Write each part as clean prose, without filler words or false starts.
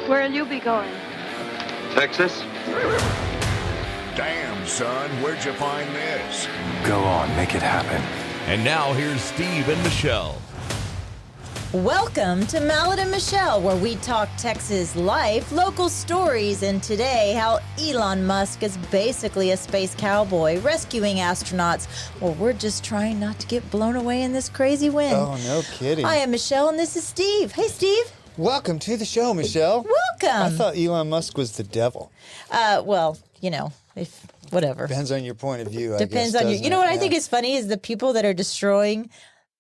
Where'll you be going? Texas? Damn, son, where'd you find this? Go on, make it happen. And now here's Steve and Michelle. Welcome to Mallet and Michelle, where we talk Texas life, local stories, and today how Elon Musk is basically a space cowboy rescuing astronauts while we're just trying not to get blown away in this crazy wind. Oh, no kidding. I am Michelle, and this is Steve. Hey, Steve. Welcome to the show, Michelle. Welcome. I thought Elon Musk was the devil. Well, you know, whatever. Depends on your point of view, Depends I guess, on you. You know what I think Yeah. is funny is the people that are destroying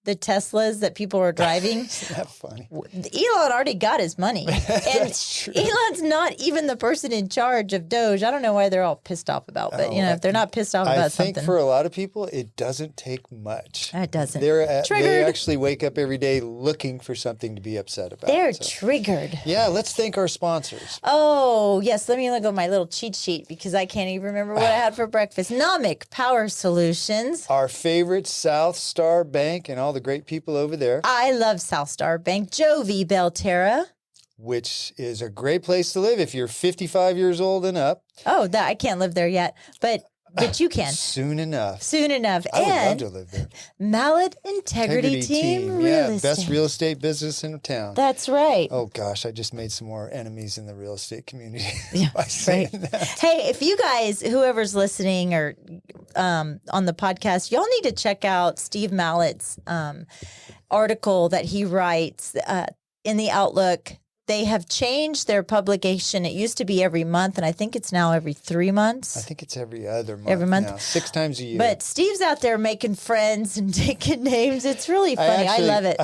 the Teslas that people are driving. Isn't that funny? Elon already got his money. And That's true. Elon's not even the person in charge of Doge. I don't know why they're all pissed off about, but if they're not pissed off about I something. think for a lot of people, it doesn't take much. It doesn't. They Triggered. actually wake up every day looking for something to be upset about. They're so. triggered. Yeah, let's thank our sponsors. Oh, yes. Let me look at my little cheat sheet because I can't even remember what I had for breakfast. Nomic Power Solutions. Our favorite South Star Bank and all the great people over there, I love South Star Bank. Jovi Belterra. which is a great place to live if you're 55 years old and up. Oh, I can't live there yet, but you can. Soon enough. Soon enough. I would And love to live there. Mallet Integrity Team Real Yeah, Estate. best real estate business in town. That's right. Oh gosh, I just made some more enemies in the real estate community Yeah, by saying right. that. Hey, if you guys, whoever's listening or on the podcast, y'all need to check out Steve Mallett's article that he writes in the Outlook. They have changed their publication. It used to be every month, and I think it's now every 3 months. I think it's every other month. Every month? now, 6 times a year. But Steve's out there making friends and taking names. It's really funny. I love it.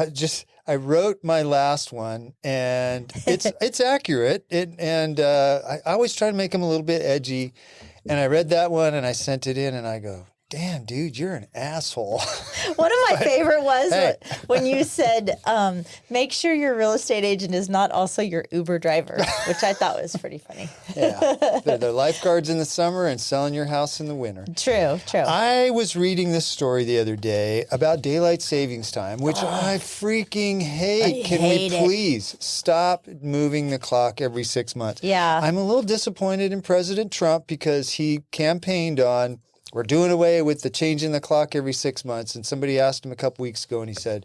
I wrote my last one, and it's accurate. I always try to make them a little bit edgy. And I read that one, and I sent it in, and I go, "Damn, dude, you're an asshole." One of my favorite was hey. when you said, make sure your real estate agent is not also your Uber driver, which I thought was pretty funny. Yeah, they're lifeguards in the summer and selling your house in the winter. True. I was reading this story the other day about daylight savings time, which I freaking hate. Can hate we it. please stop moving the clock every 6 months? Yeah. I'm a little disappointed in President Trump because he campaigned on, we're doing away with the changing the clock every 6 months. And somebody asked him a couple weeks ago, and he said,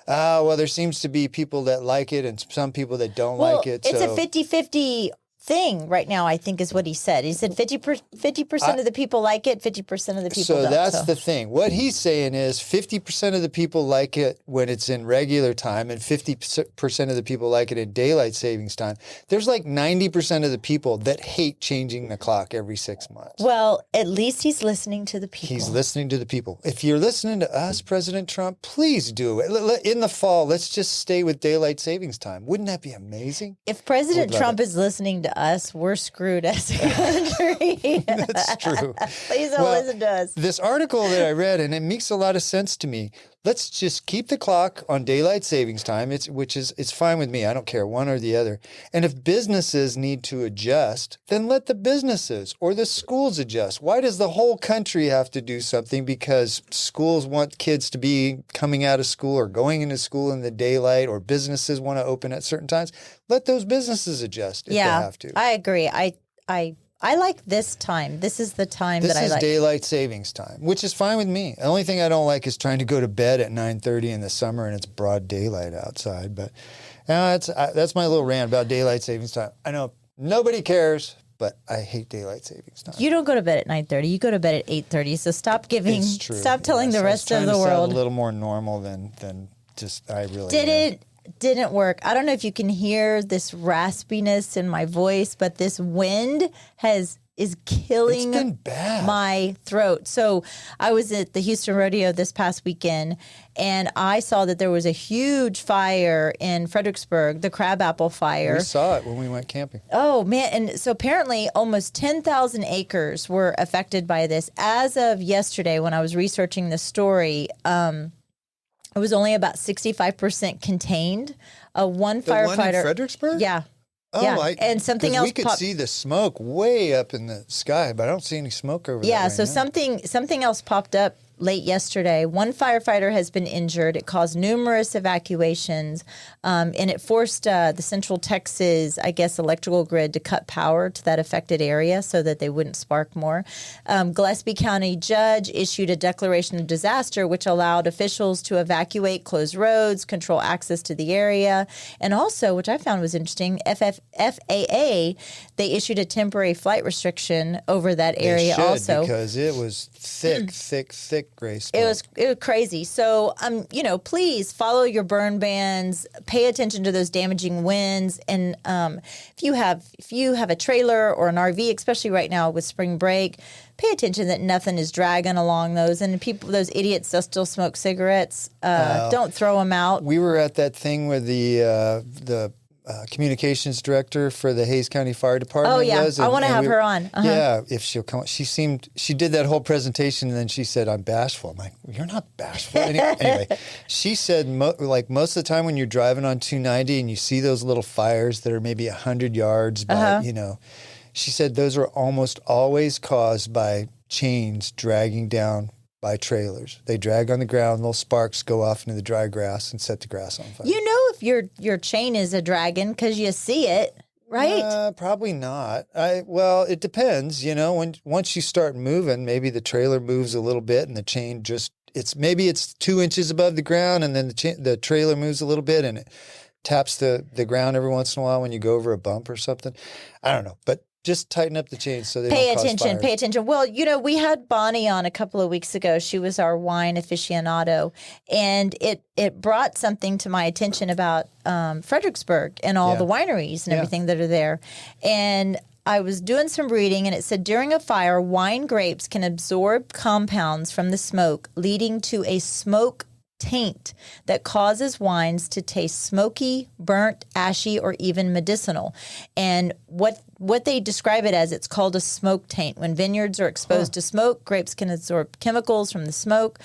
well, there seems to be people that like it and some people that don't like it. It's so a 50-50 thing right now, I think is what he said. He said 50% of the people like it, 50% of the people So don't. that's the thing. What he's saying is 50% of the people like it when it's in regular time and 50% of the people like it in daylight savings time. There's like 90% of the people that hate changing the clock every 6 months. Well, at least he's listening to the people. He's listening to the people. If you're listening to us, President Trump, please do it. In the fall, let's just stay with daylight savings time. Wouldn't that be amazing? If President love Trump it. is listening to us, we're screwed as a country. That's true. Please don't listen to us. This article that I read, and it makes a lot of sense to me. Let's just keep the clock on daylight savings time, it's fine with me. I don't care, one or the other. And if businesses need to adjust, then let the businesses or the schools adjust. Why does the whole country have to do something because schools want kids to be coming out of school or going into school in the daylight, or businesses want to open at certain times? Let those businesses adjust if they have to. I agree. I like this time. This is the time This that I is like. daylight savings time, which is fine with me. The only thing I don't like is trying to go to bed at 9:30 in the summer and it's broad daylight outside. But that's my little rant about daylight savings time. I know nobody cares, but I hate daylight savings time. You don't go to bed at 9:30. You go to bed at 8:30. So stop giving. It's true. Stop telling the So I was rest of trying the to sound world. a little more normal than just I really am. Didn't work. I don't know if you can hear this raspiness in my voice, but this wind is killing It's been bad. my throat. So I was at the Houston Rodeo this past weekend, and I saw that there was a huge fire in Fredericksburg, the crabapple fire. We saw it when we went camping. Oh, man. And so apparently almost 10,000 acres were affected by this. As of yesterday, when I was researching the story, it was only about 65% contained. One The firefighter. one in Fredericksburg? Yeah. Oh, yeah. And something 'cause else we could popped. see the smoke way up in the sky, but I don't see any smoke over there. Yeah, right so now. something else popped up late yesterday. One firefighter has been injured. It caused numerous evacuations, and it forced the Central Texas, I guess, electrical grid to cut power to that affected area so that they wouldn't spark more. Gillespie County judge issued a declaration of disaster, which allowed officials to evacuate, close roads, control access to the area, and also, which I found was interesting, FAA, they issued a temporary flight restriction over that area also. Because it was thick gray smoke. It was crazy. So, please follow your burn bans. Pay attention to those damaging winds. And if you have a trailer or an RV, especially right now with spring break, pay attention that nothing is dragging along those. And those idiots that still smoke cigarettes, don't throw them out. We were at that thing where the communications director for the Hays County Fire Department. Oh yeah, was, I want to have her on. Uh-huh. Yeah, if she'll come. She did that whole presentation, and then she said, "I'm bashful." I'm like, well, "You're not bashful." Anyway, she said, most of the time when you're driving on 290 and you see those little fires that are maybe 100 yards, by, she said those are almost always caused by chains dragging down by trailers. They drag on the ground, little sparks go off into the dry grass and set the grass on fire. You know if your chain is a dragon because you see it, right? Probably not. Well, it depends. Once you start moving, maybe the trailer moves a little bit and the chain it's 2 inches above the ground, and then the trailer moves a little bit and it taps the ground every once in a while when you go over a bump or something. I don't know, but just tighten up the chains so they don't cause fires. Pay attention. Well, we had Bonnie on a couple of weeks ago. She was our wine aficionado, and it brought something to my attention about Fredericksburg and all the wineries and everything that are there. And I was doing some reading, and it said during a fire, wine grapes can absorb compounds from the smoke, leading to a smoke taint that causes wines to taste smoky, burnt, ashy, or even medicinal. And what they describe it as, it's called a smoke taint. When vineyards are exposed to smoke, grapes can absorb chemicals from the smoke.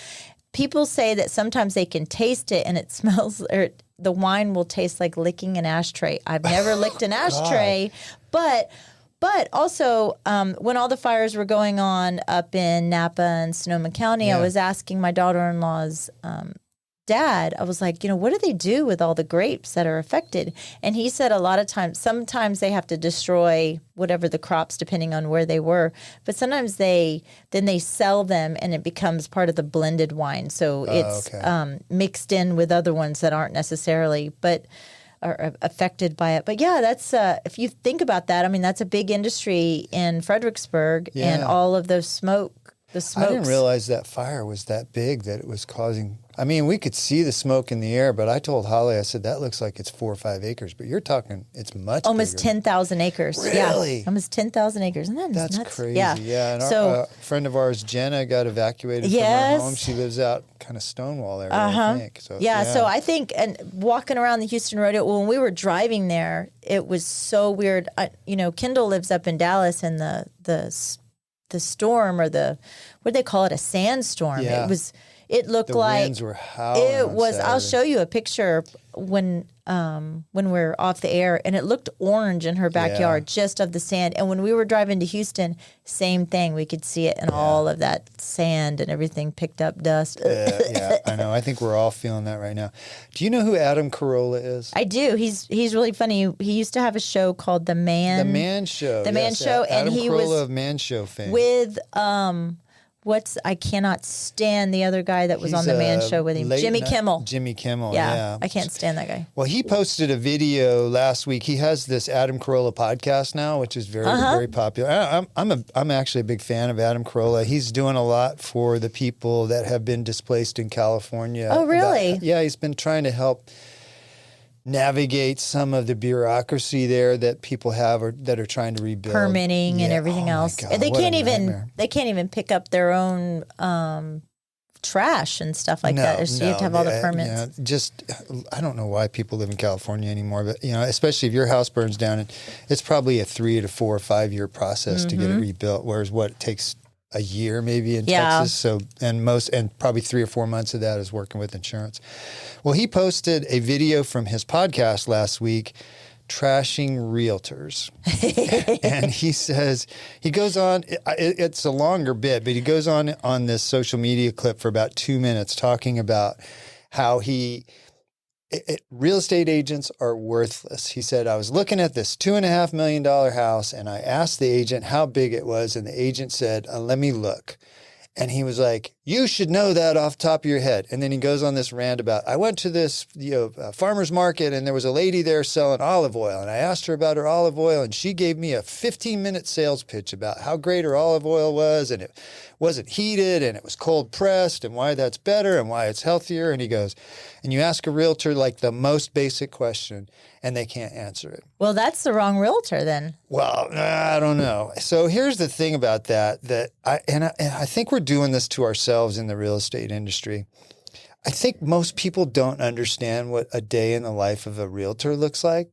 People say that sometimes they can taste it and it smells, or the wine will taste like licking an ashtray. I've never licked an ashtray, but also, when all the fires were going on up in Napa and Sonoma County, I was asking my daughter-in-law's dad, I was like, what do they do with all the grapes that are affected? And he said a lot of times, sometimes they have to destroy whatever the crops, depending on where they were. But sometimes they sell them and it becomes part of the blended wine. So it's mixed in with other ones that aren't necessarily, but are affected by it. But yeah, that's if you think about that, I mean, that's a big industry in Fredericksburg and all of those smokes. I didn't realize that fire was that big that it was causing. I mean, we could see the smoke in the air, but I told Holly, I said, that looks like it's 4 or 5 acres. But you're talking, it's much almost bigger. 10,000 acres. Really? Yeah, almost 10,000 acres. And that's nuts. Crazy. Yeah. And so, a friend of ours, Jenna, got evacuated from her home. She lives out kind of Stonewall area, I think. So, so I think, and walking around the Houston rodeo, when we were driving there, it was so weird. Kendall lives up in Dallas, and the storm, or what do they call it, a sandstorm. Yeah. It looked the like winds were howling. It was. Saturday. I'll show you a picture when we're off the air, and it looked orange in her backyard, just of the sand. And when we were driving to Houston, same thing. We could see it, and all of that sand and everything picked up dust. I know. I think we're all feeling that right now. Do you know who Adam Carolla is? I do. He's really funny. He used to have a show called The Man. The Man Show. The Man Show, Adam and he Carolla was of Man Show fame. with I cannot stand the other guy that was on The Man Show with him. Jimmy Kimmel. Jimmy Kimmel, yeah. I can't stand that guy. Well, he posted a video last week. He has this Adam Carolla podcast now, which is very, very popular. I'm actually a big fan of Adam Carolla. He's doing a lot for the people that have been displaced in California. Oh, really? He's been trying to help navigate some of the bureaucracy there that people have, or that are trying to rebuild permitting and everything else. God, they can't even pick up their own trash and stuff like that. So you have to have all the permits. I don't know why people live in California anymore, but especially if your house burns down, it's probably a 3 to 4 or 5 year process to get it rebuilt. Whereas it takes a year maybe in Texas. So and probably 3 or 4 months of that is working with insurance. Well, he posted a video from his podcast last week trashing realtors. And he says, he goes on, it's a longer bit, but he goes on this social media clip for about 2 minutes talking about how real estate agents are worthless. He said, I was looking at this $2.5 million house and I asked the agent how big it was. And the agent said, let me look. And he was like, you should know that off the top of your head. And then he goes on this rant about, I went to this farmer's market and there was a lady there selling olive oil. And I asked her about her olive oil and she gave me a 15-minute sales pitch about how great her olive oil was. And it wasn't heated and it was cold pressed and why that's better and why it's healthier. And he goes, and you ask a realtor like the most basic question and they can't answer it. Well, that's the wrong realtor then. Well, I don't know. So here's the thing about that I think we're doing this to ourselves in the real estate industry. I think most people don't understand what a day in the life of a realtor looks like.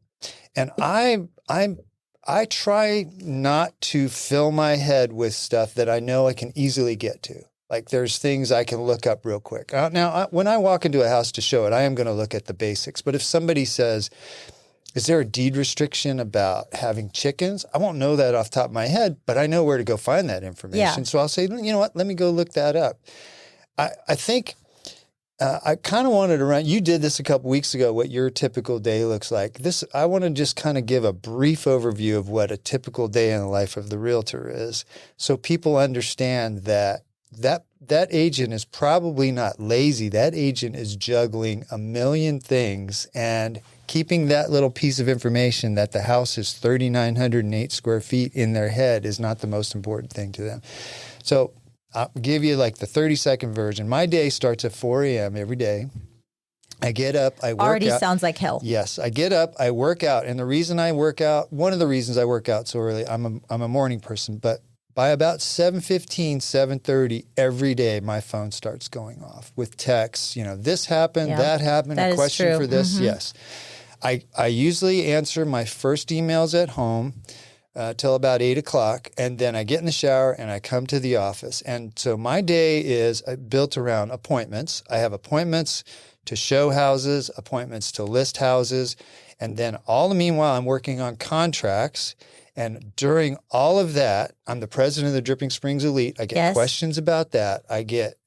And I try not to fill my head with stuff that I know I can easily get to. Like there's things I can look up real quick. Now, when I walk into a house to show it, I am going to look at the basics. But if somebody says, is there a deed restriction about having chickens? I won't know that off the top of my head, but I know where to go find that information. Yeah. So I'll say, you know what, let me go look that up. I think I kind of wanted to run, you did this a couple weeks ago, what your typical day looks like. I want to just kind of give a brief overview of what a typical day in the life of the realtor is. So people understand that agent is probably not lazy. That agent is juggling a million things and keeping that little piece of information that the house is 3,908 square feet in their head is not the most important thing to them. So I'll give you like the 30-second version. My day starts at 4 a.m. every day. I get up, I work Already out. sounds like hell. Yes, I get up, I work out. And the reason I work out, one of the reasons I work out so early, I'm a morning person, but by about 7:15, 7:30 every day, my phone starts going off with texts. This happened, that happened, that a is question true. for this. Mm-hmm. Yes. I usually answer my first emails at home till about 8 o'clock. And then I get in the shower and I come to the office. And so my day is built around appointments. I have appointments to show houses, appointments to list houses. And then all the meanwhile, I'm working on contracts. And during all of that, I'm the president of the Dripping Springs Elite. I get questions about that. I get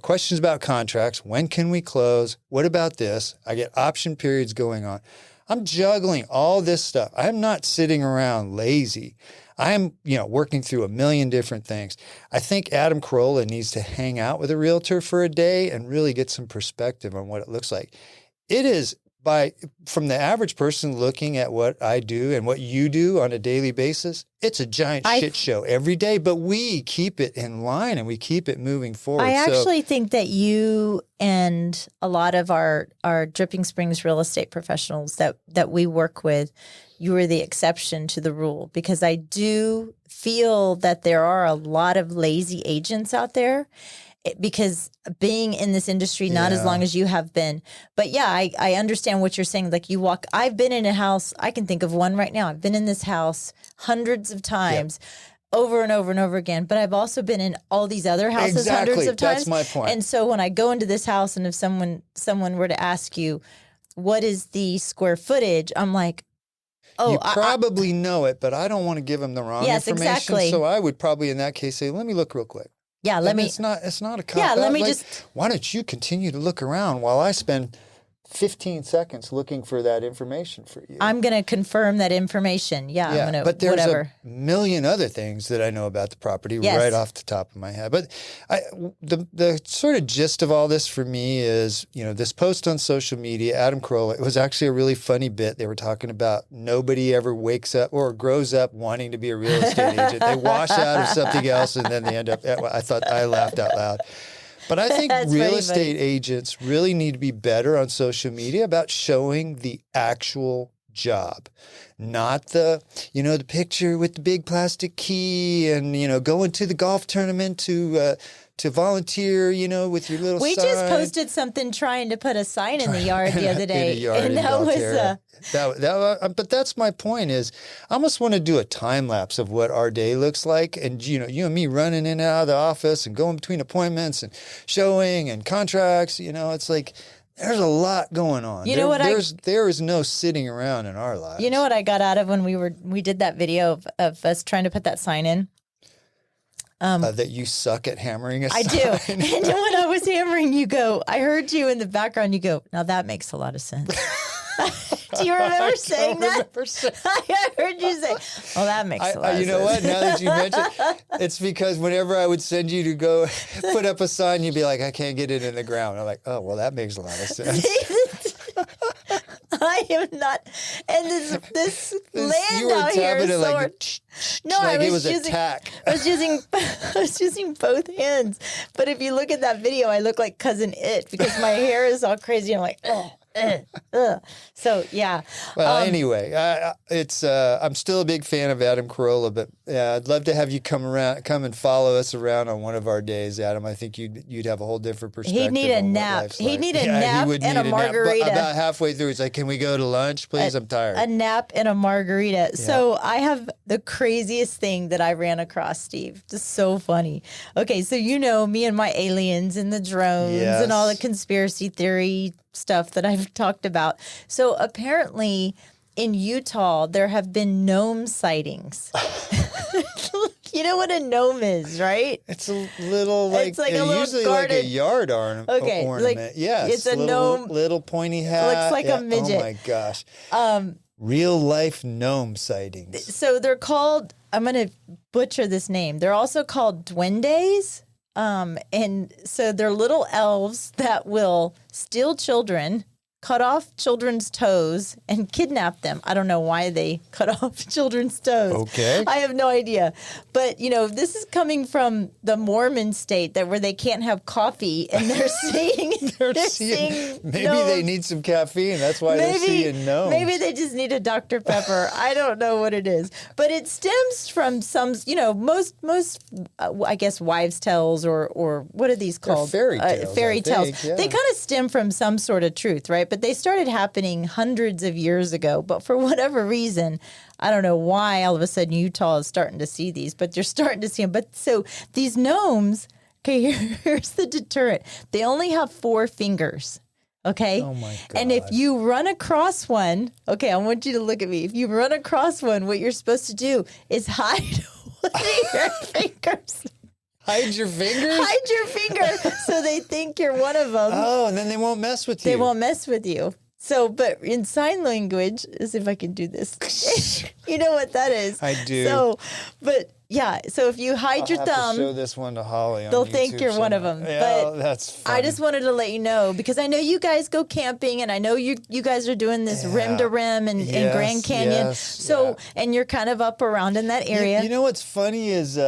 questions about contracts. When can we close? What about this? I get option periods going on. I'm juggling all this stuff. I'm not sitting around lazy. I'm, working through a million different things. I think Adam Carolla needs to hang out with a realtor for a day and really get some perspective on what it looks like. It is from the average person looking at what I do and what you do on a daily basis, it's a giant shit show every day, but we keep it in line and we keep it moving forward. I actually think that you and a lot of our Dripping Springs real estate professionals that we work with, you are the exception to the rule, because I do feel that there are a lot of lazy agents out there. Because being in this industry, not as long as you have been. But yeah, I understand what you're saying. Like I've been in a house, I can think of one right now. I've been in this house hundreds of times, over and over and over again. But I've also been in all these other houses hundreds of times. That's my point. And so when I go into this house and if someone were to ask you, what is the square footage? I'm like, oh, you probably know it, but I don't want to give them the wrong information. Exactly. So I would probably in that case say, let me look real quick. Yeah, It's not a cop out. let me like, just. Why don't you continue to look around while I spend 15 seconds looking for that information for you? I'm going to confirm that information. Yeah, I'm going to. But there's whatever. a million other things that I know about the property right off the top of my head. But the sort of gist of all this for me is, this post on social media, Adam Carolla, it was actually a really funny bit. They were talking about nobody ever wakes up or grows up wanting to be a real estate agent. They wash out of something else and then they end up, I laughed out loud. But I think real estate agents really need to be better on social media about showing the actual job, not the picture with the big plastic key and, going to the golf tournament to volunteer, with your little sign. We just posted something trying to put a sign in the yard the other day. And that was but that's my point is I almost want to do a time lapse of what our day looks like. And, you and me running in and out of the office and going between appointments and showing and contracts, it's like there's a lot going on. You know what there is no sitting around in our lives. You know what I got out of when we did that video of us trying to put that sign in? That you suck at hammering a I sign. do. And then when I was hammering, I heard you in the background, you go, now that makes a lot of sense. Do you remember saying that? I heard you say, "Oh, that makes a lot of sense." You know what? Now that you mention it, it's because whenever I would send you to go put up a sign, you'd be like, "I can't get it in the ground." I'm like, "Oh, well, that makes a lot of sense." I am not, and this land you were out here tapping is it so like, no, like I it was was using, a tack. I was using both hands. But if you look at that video, I look like Cousin It because my hair is all crazy. I'm like, ugh. So yeah. Well, anyway, I'm still a big fan of Adam Carolla, but I'd love to have you come and follow us around on one of our days, Adam. I think you'd have a whole different perspective. He'd need a on what nap. life's He'd like. need a nap and a margarita. But about halfway through, he's like, "Can we go to lunch, please? I'm tired." A nap and a margarita. Yeah. So I have the craziest thing that I ran across, Steve. Just so funny. Okay, so me and my aliens and the drones and all the conspiracy theory stuff that I've talked about. So apparently in Utah, there have been gnome sightings. You know what a gnome is, right? It's a little it's like a little usually garden. like a yard ornament. Like, yes, it's a gnome. Little pointy hat. Looks like a midget. Oh my gosh. Real life gnome sightings. So they're called, I'm going to butcher this name. They're also called duendes. And so they're little elves that will steal children, cut off children's toes, and kidnap them. I don't know why they cut off children's toes. Okay. I have no idea. But, this is coming from the Mormon state where they can't have coffee, and they're seeing maybe gnomes. they need some caffeine. That's why they're seeing gnomes. Maybe they just need a Dr. Pepper. I don't know what it is. But it stems from some, most I guess, wives' tales or what are these called? They're fairy tales. Fairy tales. Yeah. They kind of stem from some sort of truth, right? But they started happening hundreds of years ago. But for whatever reason, I don't know why all of a sudden Utah is starting to see these, but you're starting to see them. But so these gnomes, okay, here's the deterrent. They only have 4 fingers. Okay. Oh my God. And if you run across one, okay, I want you to look at me. If you run across one, what you're supposed to do is hide one of your fingers. Hide your fingers? Hide your finger so they think you're one of them. Oh, and then they won't mess with you. They won't mess with you. So, but in sign language, as if I can do this, you know what that is. I do. So, but yeah, so if you hide your I'll have thumb, to show this one to Holly. they'll on think YouTube you're one of somehow. them. Yeah, But that's funny. I just wanted to let you know because I know you guys go camping and I know you guys are doing this rim to rim in Grand Canyon. And you're kind of up around in that area. You know what's funny is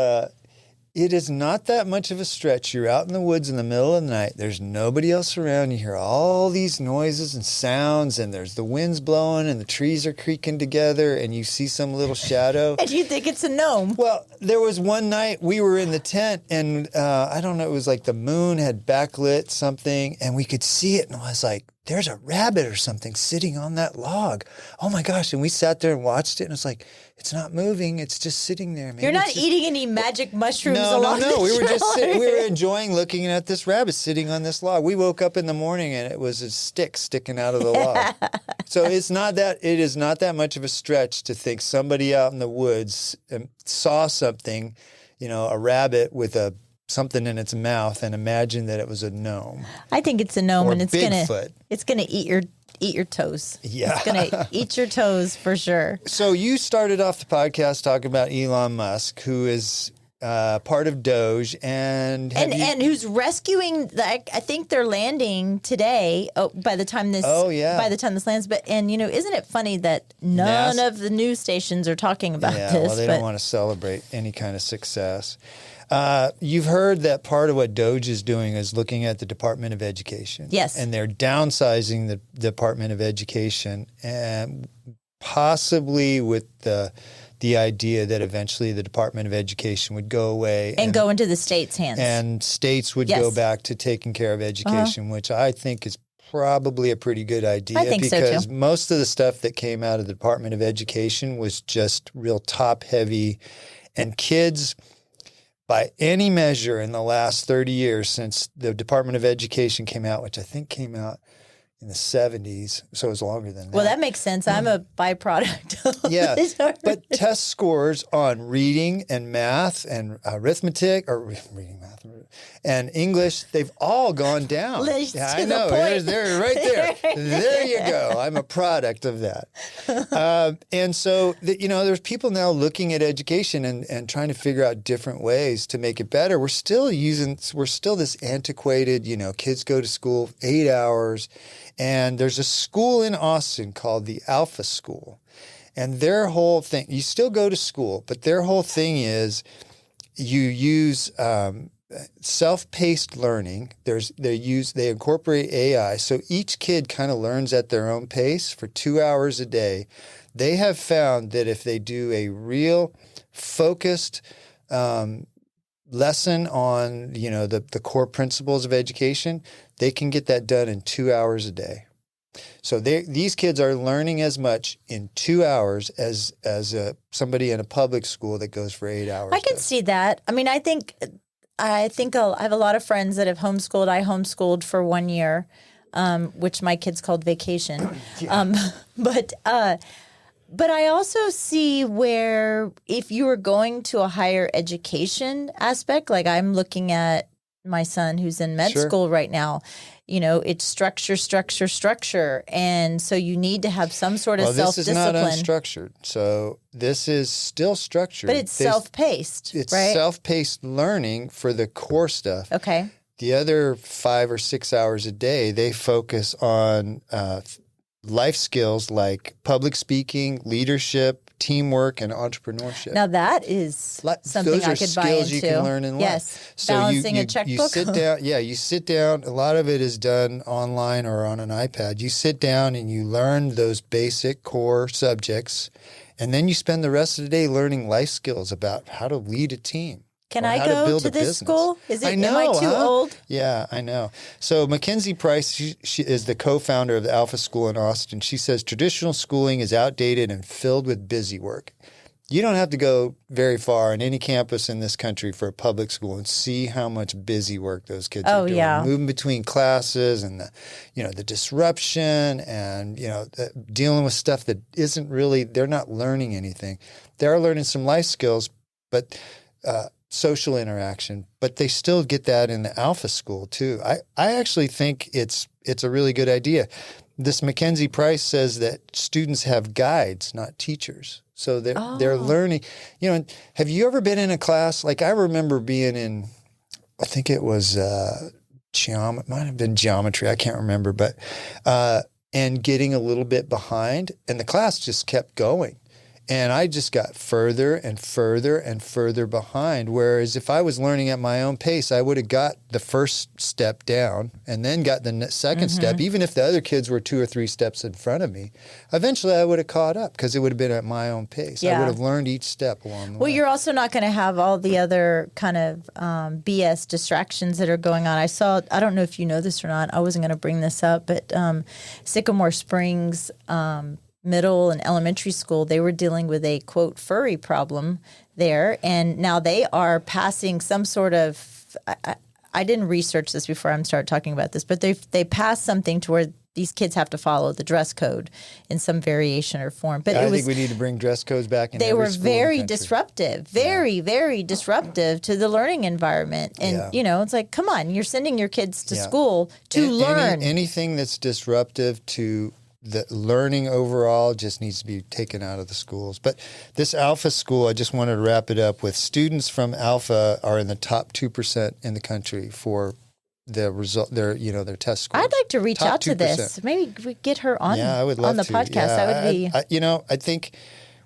it is not that much of a stretch. You're out in the woods in the middle of the night. There's nobody else around. You hear all these noises and sounds, and there's the winds blowing, and the trees are creaking together, and you see some little shadow. And you think it's a gnome. Well, there was one night we were in the tent, and I don't know, it was like the moon had backlit something, and we could see it, and I was like, there's a rabbit or something sitting on that log. Oh my gosh. And we sat there and watched it, and it's like, it's not moving. It's just sitting there. Maybe you're not eating any magic mushrooms along No. the We were trail. just we were enjoying looking at this rabbit sitting on this log. We woke up in the morning and it was a stick sticking out of the log. So it is not that much of a stretch to think somebody out in the woods saw something, a rabbit with something in its mouth and imagine that it was a gnome. I think it's a gnome, Or and it's gonna eat your toes. Yeah. It's gonna eat your toes for sure. So you started off the podcast talking about Elon Musk, who is part of Doge, and who's rescuing. I think they're landing today. By the time this lands, isn't it funny that none of the news stations are talking about this? Well, they don't want to celebrate any kind of success. You've heard that part of what Doge is doing is looking at the Department of Education. Yes. And they're downsizing the Department of Education, and possibly with the idea that eventually the Department of Education would go away and go into the state's hands. And states would go back to taking care of education, which I think is probably a pretty good idea. I think so, because too. most of the stuff that came out of the Department of Education was just real top heavy, and kids, by any measure in the last 30 years since the Department of Education came out, which I think came out in the 70s, so it was longer than that. Well, that makes sense. I'm a byproduct of Yeah, this. but test scores on reading and math and arithmetic, or reading, math, and English, they've all gone down. Yeah, I know. They're right there. There you go. I'm a product of that. And so, there's people now looking at education and trying to figure out different ways to make it better. We're still this antiquated, kids go to school 8 hours. And there's a school in Austin called the Alpha School. And their whole thing, you still go to school, but their whole thing is you use self-paced learning. They incorporate AI. So each kid kind of learns at their own pace for 2 hours a day. They have found that if they do a real focused lesson on, the core principles of education, they can get that done in 2 hours a day. So these kids are learning as much in 2 hours as somebody in a public school that goes for 8 hours. I can see that. I mean, I think I have a lot of friends that have homeschooled. I homeschooled for 1 year, which my kids called vacation. But I also see where if you were going to a higher education aspect, like I'm looking at my son who's in med school right now, it's structure. And so you need to have some sort of self-discipline. This is not unstructured. So this is still structured. But it's self-paced, It's right? self-paced learning for the core stuff. Okay. The other 5 or 6 hours a day, they focus on life skills like public speaking, leadership, teamwork, and entrepreneurship. Now that is something Those I are could buy skills into. you can learn in life. Yes, So balancing a checkbook. You sit down. Yeah, you sit down. A lot of it is done online or on an iPad. You sit down and you learn those basic core subjects, and then you spend the rest of the day learning life skills about how to lead a team. Can or I how go build to a this business. school? Am I too huh? old? Yeah, I know. So Mackenzie Price, she is the co-founder of the Alpha School in Austin. She says traditional schooling is outdated and filled with busy work. You don't have to go very far on any campus in this country for a public school and see how much busy work those kids are doing. Yeah. Moving between classes and the disruption and dealing with stuff that isn't really, they're not learning anything. They are learning some life skills, but social interaction, but they still get that in the Alpha School too. I actually think it's a really good idea. This Mackenzie Price says that students have guides, not teachers. So they're learning. Have you ever been in a class? Like I remember being in, I think it was it might have been geometry. I can't remember, but and getting a little bit behind, and the class just kept going. And I just got further and further and further behind. Whereas if I was learning at my own pace, I would have got the first step down and then got the second step. Even if the other kids were 2 or 3 steps in front of me, eventually I would have caught up because it would have been at my own pace. Yeah. I would have learned each step along the way. Well, you're also not going to have all the other kind of BS distractions that are going on. I don't know if you know this or not. I wasn't going to bring this up, but Sycamore Springs middle and elementary school, they were dealing with a, quote, furry problem there. And now they are passing some sort of, I didn't research this before I started talking about this, but they passed something to where these kids have to follow the dress code in some variation or form. But I think we need to bring dress codes back in. They every were school in the very country. disruptive, very disruptive to the learning environment. And, it's like, come on, you're sending your kids to school to learn. Anything that's disruptive to the learning overall just needs to be taken out of the schools. But this Alpha School, I just wanted to wrap it up with students from Alpha are in the top 2% in the country for the result, their test scores. I'd like to reach Top out to 2%. this. Maybe we get her on, I would love on the to. podcast. Yeah, That would be. I think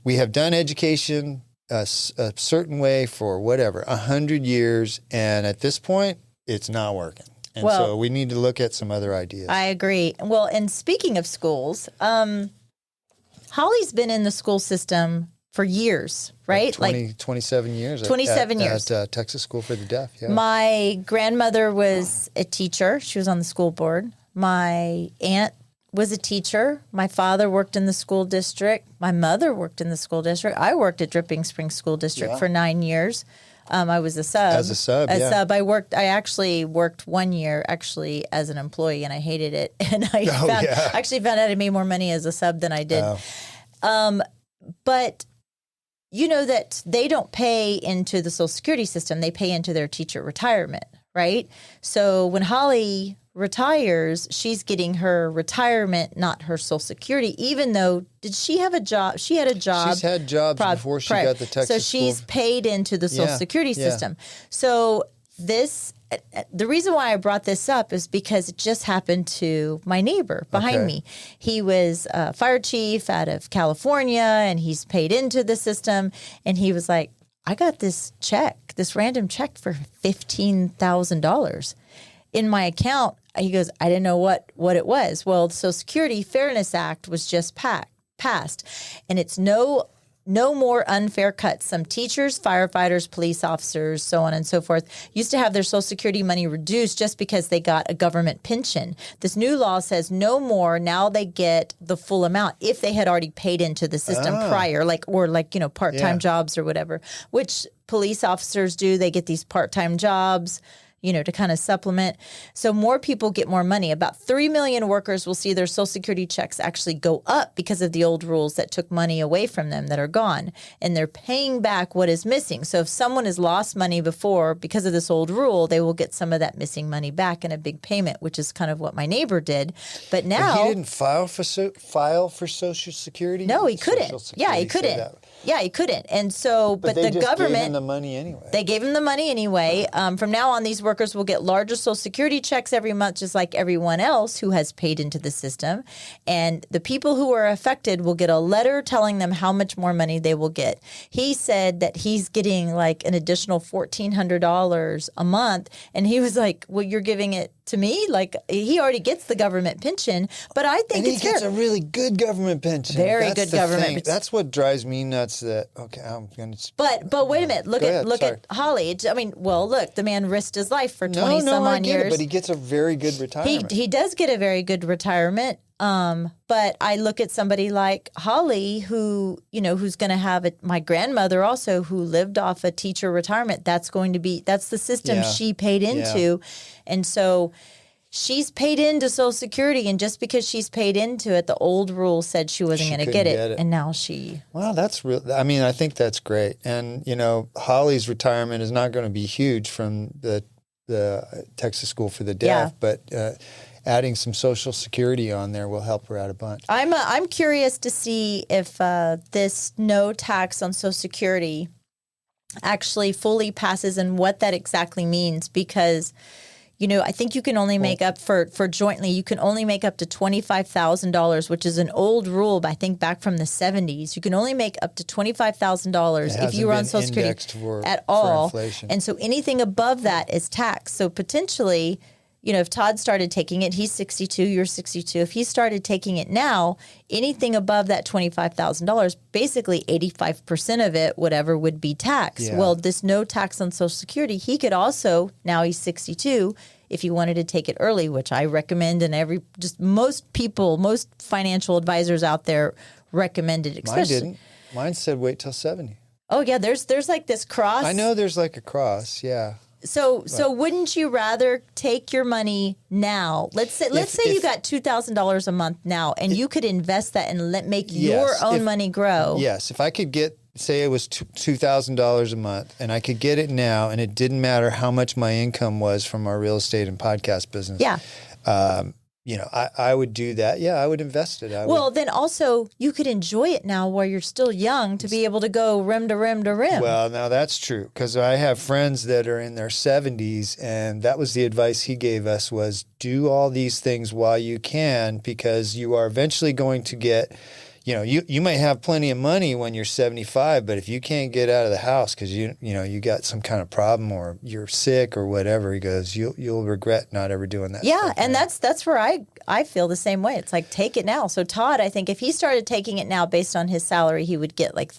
we have done education a certain way for 100 years, and at this point, it's not working. And so we need to look at some other ideas. I agree. Well, and speaking of schools, Holly's been in the school system for years, right? 27 years. 27 years. At Texas School for the Deaf, yeah. My grandmother was a teacher. She was on the school board. My aunt was a teacher. My father worked in the school district. My mother worked in the school district. I worked at Dripping Springs School District for 9 years. I was a sub. As a sub, yeah. I actually worked 1 year as an employee, and I hated it. And I actually found out I made more money as a sub than I did. But you know that they don't pay into the Social Security system. They pay into their teacher retirement, right? So when Holly retires, she's getting her retirement, not her Social Security, even though, did she have a job? She had a job. She's had jobs before she got the Texas So she's school. paid into the Social Security system. So the reason why I brought this up is because it just happened to my neighbor behind me. He was a fire chief out of California, and he's paid into the system. And he was like, I got this random check for $15,000 in my account. He goes, I didn't know what it was. Well, the Social Security Fairness Act was just passed, and it's no more unfair cuts. Some teachers, firefighters, police officers, so on and so forth, used to have their Social Security money reduced just because they got a government pension. This new law says no more. Now they get the full amount if they had already paid into the system prior, part-time jobs or whatever, which police officers do. They get these part-time jobs, to kind of supplement. So more people get more money. About 3 million workers will see their Social Security checks actually go up because of the old rules that took money away from them that are gone. And they're paying back what is missing. So if someone has lost money before because of this old rule, they will get some of that missing money back in a big payment, which is kind of what my neighbor did. But now... But he didn't file for Social Security? No, he couldn't. Yeah, he couldn't. Yeah, he couldn't. And so, but the government gave him the money anyway. They gave him the money anyway. From now on, these workers will get larger Social Security checks every month, just like everyone else who has paid into the system. And the people who are affected will get a letter telling them how much more money they will get. He said that he's getting like an additional $1,400 a month. And he was like, well, you're giving it to me? Like, he already gets the government pension, but I think he gets a really good government pension. Very good government pension. That's what drives me nuts. I'm going to... But wait a minute. Look at Holly. I mean, well, look, the man risked his life for 20-some-odd years. But he gets a very good retirement. He does get a very good retirement. But I look at somebody like Holly, who's going to have my grandmother also, who lived off a teacher retirement. That's the system she paid into. And so she's paid into Social Security. And just because she's paid into it, the old rule said she wasn't going to get it. And now she... Well, that's real. I mean, I think that's great. And, Holly's retirement is not going to be huge from the Texas School for the Deaf, but... adding some Social Security on there will help her out a bunch. I'm curious to see if this no tax on Social Security actually fully passes and what that exactly means, because I think you can only make up for jointly, you can only make up to $25,000, which is an old rule, I think back from the 70s. You can only make up to $25,000 if you were on Social Security at all. Inflation. And so anything above that is taxed. So potentially... if Todd started taking it, he's 62, you're 62. If he started taking it now, anything above that $25,000, basically 85% of it, whatever, would be taxed. Yeah. Well, this no tax on Social Security, he could also, now he's 62, if he wanted to take it early, which I recommend, and most financial advisors out there recommend it. Mine didn't. Mine said wait till 70. Oh, yeah, there's like this cross. I know there's like a cross, yeah. So wouldn't you rather take your money now? Let's say you got $2,000 a month now, and you could invest that and make your own money grow. Yes, if I could say it was $2,000 a month, and I could get it now, and it didn't matter how much my income was from our real estate and podcast business. Yeah. I would do that. Yeah, I would invest it. Then also you could enjoy it now while you're still young to be able to go rim to rim to rim. Well, now that's true, because I have friends that are in their 70s, and that was the advice he gave us was do all these things while you can, because you are eventually going to get... you may have plenty of money when you're 75, but if you can't get out of the house because you got some kind of problem or you're sick or whatever, he goes, you'll regret not ever doing that. Yeah, and that's where I feel the same way. It's like, take it now. So Todd, I think if he started taking it now based on his salary, he would get like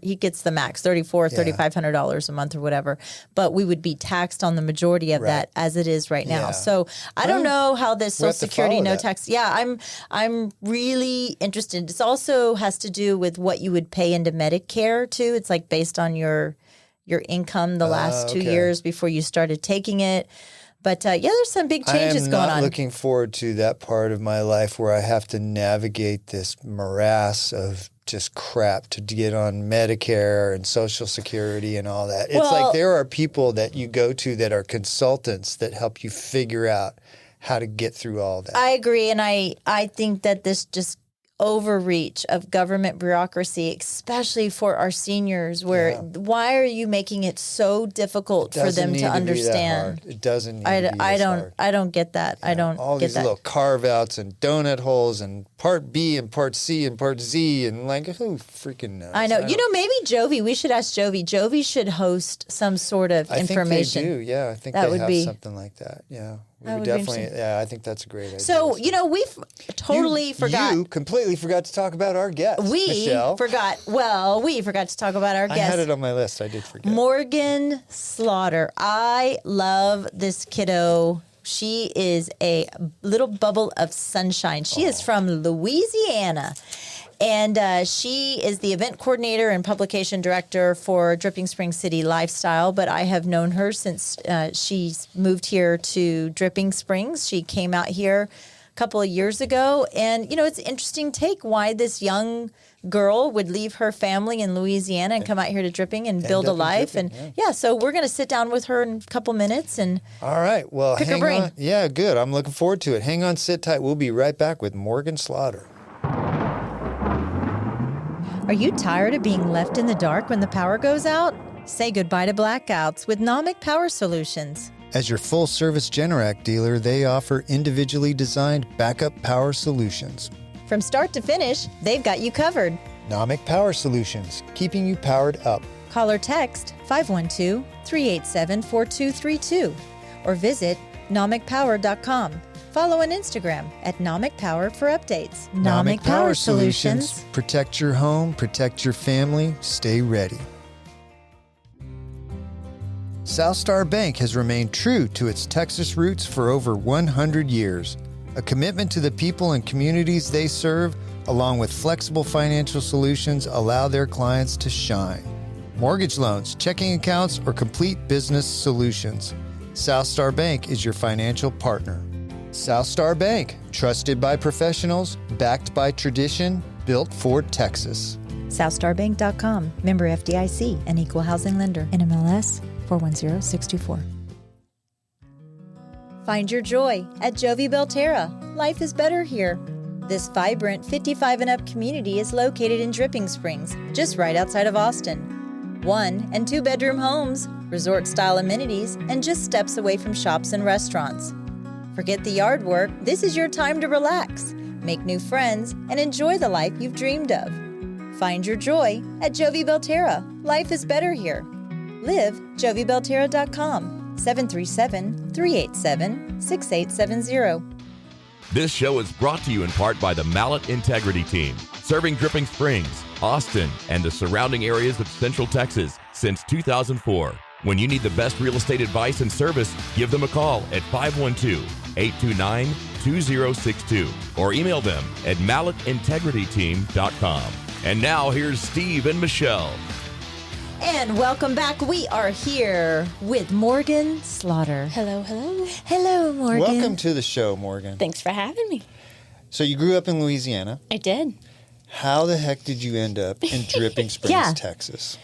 he gets the max, $3,500 a month or whatever. But we would be taxed on the majority of that as it is right now. Yeah. So I don't know how this Social Security no tax. Yeah, I'm really interested. It's also has to do with what you would pay into Medicare too. It's like based on your your income the last 2 okay. years before you started taking it. But there's some big changes going on. I am not looking forward to that part of my life where I have to navigate this morass of just crap to get on Medicare and Social Security and all that. It's like there are people that you go to that are consultants that help you figure out how to get through all that. I agree, and I think that this just overreach of government bureaucracy, especially for our seniors, where why are you making it so difficult for them to understand? It doesn't need to be this hard. I don't get that. I don't all get these that. little carve outs and donut holes and part B and part C and part Z and like who freaking knows? I know. Maybe Jovi. We should ask Jovi. Jovi should host some sort of information. I think they do. Yeah, I think that they would have be something like that. Yeah. We would be definitely, interesting. I think that's a great idea. So, we've totally forgot. You completely forgot to talk about our guest, Michelle. We forgot to talk about our guest. I had it on my list. I did forget. Morgan Slaughter. I love this kiddo. She is a little bubble of sunshine. She is from Louisiana. And she is the event coordinator and publication director for Dripping Springs City Lifestyle. But I have known her since she's moved here to Dripping Springs. She came out here a couple of years ago. And, it's an interesting take why this young girl would leave her family in Louisiana and come out here to Dripping and build a life. So we're going to sit down with her in a couple minutes. And all right. Well, pick her hang brain. on. Yeah, good. I'm looking forward to it. Hang on, sit tight. We'll be right back with Morgan Slaughter. Are you tired of being left in the dark when the power goes out? Say goodbye to blackouts with Nomic Power Solutions. As your full-service Generac dealer, they offer individually designed backup power solutions. From start to finish, they've got you covered. Nomic Power Solutions, keeping you powered up. Call or text 512-387-4232 or visit nomicpower.com. Follow on Instagram at Nomic Power for updates. Nomic Power Solutions. Protect your home, protect your family, stay ready. Southstar Bank has remained true to its Texas roots for over 100 years. A commitment to the people and communities they serve, along with flexible financial solutions, allow their clients to shine. Mortgage loans, checking accounts, or complete business solutions. Southstar Bank is your financial partner. Southstar Bank, trusted by professionals, backed by tradition, built for Texas. SouthstarBank.com. Member FDIC, an equal housing lender. NMLS 410624. Find your joy at Jovi Belterra. Life is better here. This vibrant 55 and up community is located in Dripping Springs, just right outside of Austin. 1- and 2-bedroom homes, resort-style amenities, and just steps away from shops and restaurants. Forget the yard work. This is your time to relax, make new friends, and enjoy the life you've dreamed of. Find your joy at Jovi Belterra. Life is better here. Live JoviBelterra.com. 737-387-6870. This show is brought to you in part by the Mallet Integrity Team, serving Dripping Springs, Austin, and the surrounding areas of Central Texas since 2004. When you need the best real estate advice and service, give them a call at 512-829-2062 or email them at malletintegrityteam.com. And now here's Steve and Michelle. And welcome back. We are here with Morgan Slaughter. Hello, hello. Hello, Morgan. Welcome to the show, Morgan. Thanks for having me. So you grew up in Louisiana. I did. How the heck did you end up in Dripping Springs, Yeah. Texas?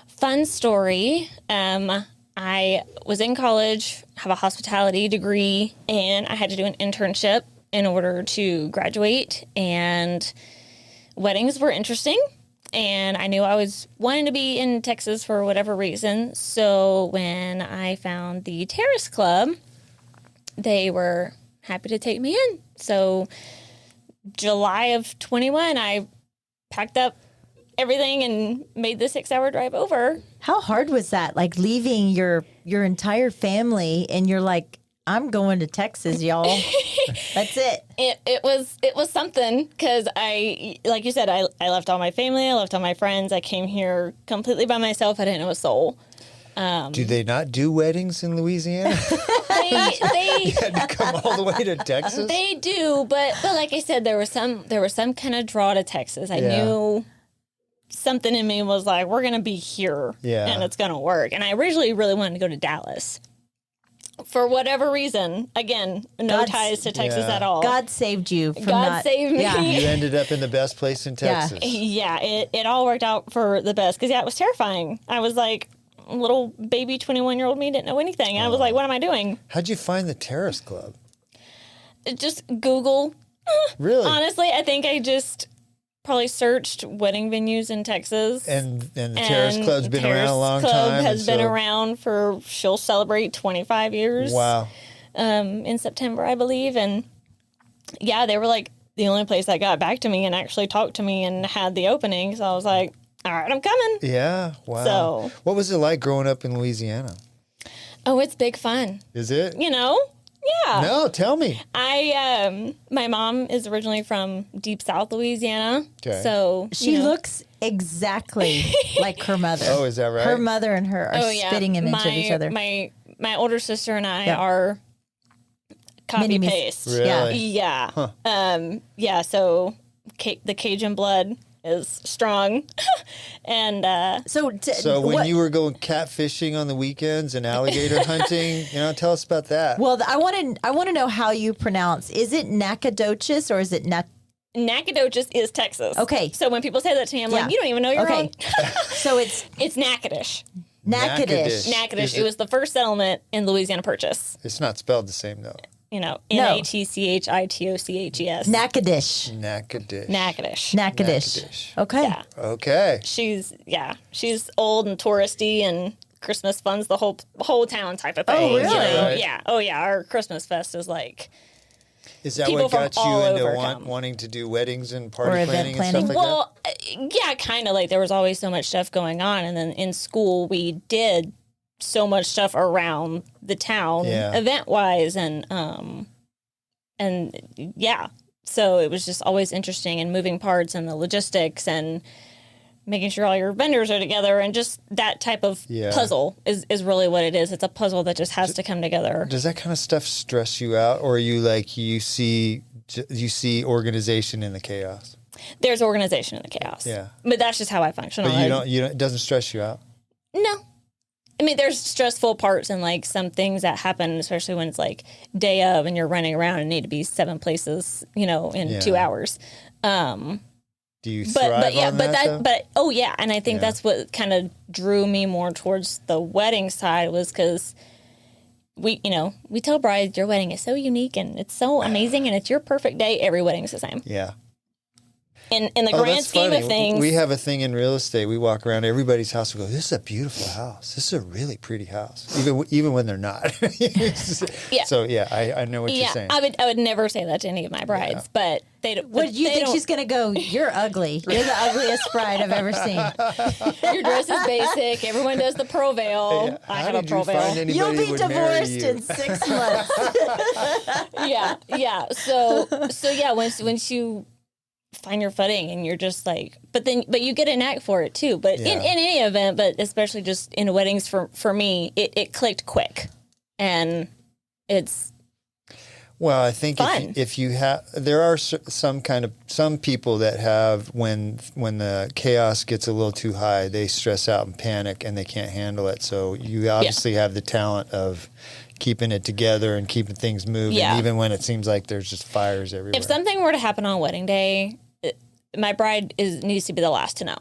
Fun story. I was in college, have a hospitality degree, and I had to do an internship in order to graduate. And weddings were interesting. And I knew I was wanting to be in Texas for whatever reason. So when I found the Terrace Club, they were happy to take me in. So July of 21, I packed up everything and made the 6-hour drive over. How hard was that? Like leaving your entire family and you're like, I'm going to Texas, y'all. That's it. It was something because like you said, I left all my family, I left all my friends. I came here completely by myself. I didn't know a soul. Do they not do weddings in Louisiana? They You had to come all the way to Texas? they do, but like I said, there was some kind of draw to Texas. I Yeah. knew something in me was like, we're going to be here and it's going to work. And I originally really wanted to go to Dallas. For whatever reason, again, no ties to Texas at all. God saved you from God saved me. Yeah. You ended up in the best place in Texas. Yeah, it all worked out for the best. Because, it was terrifying. I was like, little baby 21-year-old me didn't know anything. I was like, what am I doing? How'd you find the Terrace Club? Just Google. Really? Honestly, I think I just probably searched wedding venues in Texas. And the Terrace Club's been around a long Terrace Club time. has been around she'll celebrate 25 years. Wow. In September, I believe. And yeah, they were like the only place that got back to me and actually talked to me and had the opening. So I was like, all right, I'm coming. Yeah. Wow. So, what was it like growing up in Louisiana? Oh, it's big fun. Is it? Yeah. No, tell me. My mom is originally from deep South Louisiana. Okay. So She looks exactly like her mother. Oh, is that right? Her mother and her are spitting image of each other. My older sister and I are copy Mini-mes. paste. Really? Yeah. Huh. So the Cajun blood is strong. And So when you were going catfishing on the weekends and alligator hunting, tell us about that. well, I want to know how you pronounce. Is it Nacogdoches or is it Nacogdoches is Texas. Okay. So when people say that to me, I'm like, you don't even know your own. So it's Natchitoches. Natchitoches. Natchitoches. It was the first settlement in Louisiana Purchase. It's not spelled the same, though. Natchitoches. Natchitoches. Natchitoches. Okay. Yeah. Okay. She's old and touristy and Christmas fun's the whole town type of thing. Oh, really? Right. Yeah. Oh, yeah. Our Christmas fest is like. Is that people what got from you all into over come. wanting to do weddings and Or party event planning and planning? stuff like Well, yeah, kind of like there was always so much stuff going on. And then in school, we did so much stuff around the town event wise. And yeah, so it was just always interesting and moving parts and the logistics and making sure all your vendors are together and just that type of puzzle is really what it is. It's a puzzle that just has to come together. Does that kind of stuff stress you out, or are you like you see organization in the chaos? There's organization in the chaos. Yeah, but that's just how I function. But you don't. It doesn't stress you out. No. I mean, there's stressful parts and like some things that happen, especially when it's like day of and you're running around and need to be 7 places, in 2 hours. Do you thrive on that? And I think that's what kind of drew me more towards the wedding side was because we tell brides your wedding is so unique and it's so amazing and it's your perfect day. Every wedding's the same. Yeah. In the grand scheme of things. We have a thing in real estate. We walk around everybody's house and go, this is a beautiful house. This is a really pretty house. Even when they're not. Yeah. So, I know what you're saying. I would never say that to any of my brides, but they don't. What do you think she's going to go? You're ugly. You're the ugliest bride I've ever seen. Your dress is basic. Everyone does the pearl veil. I have a pearl veil. You'll be divorced in 6 months. Yeah. So once you find your footing and you're just like, but you get a knack for it too. But in any event, but especially just in weddings for me, it clicked quick, and it's. Well, I think fun. if you have, there are some people that have when the chaos gets a little too high, they stress out and panic and they can't handle it. So you obviously have the talent of keeping it together and keeping things moving, even when it seems like there's just fires everywhere. If something were to happen on wedding day, my bride needs to be the last to know.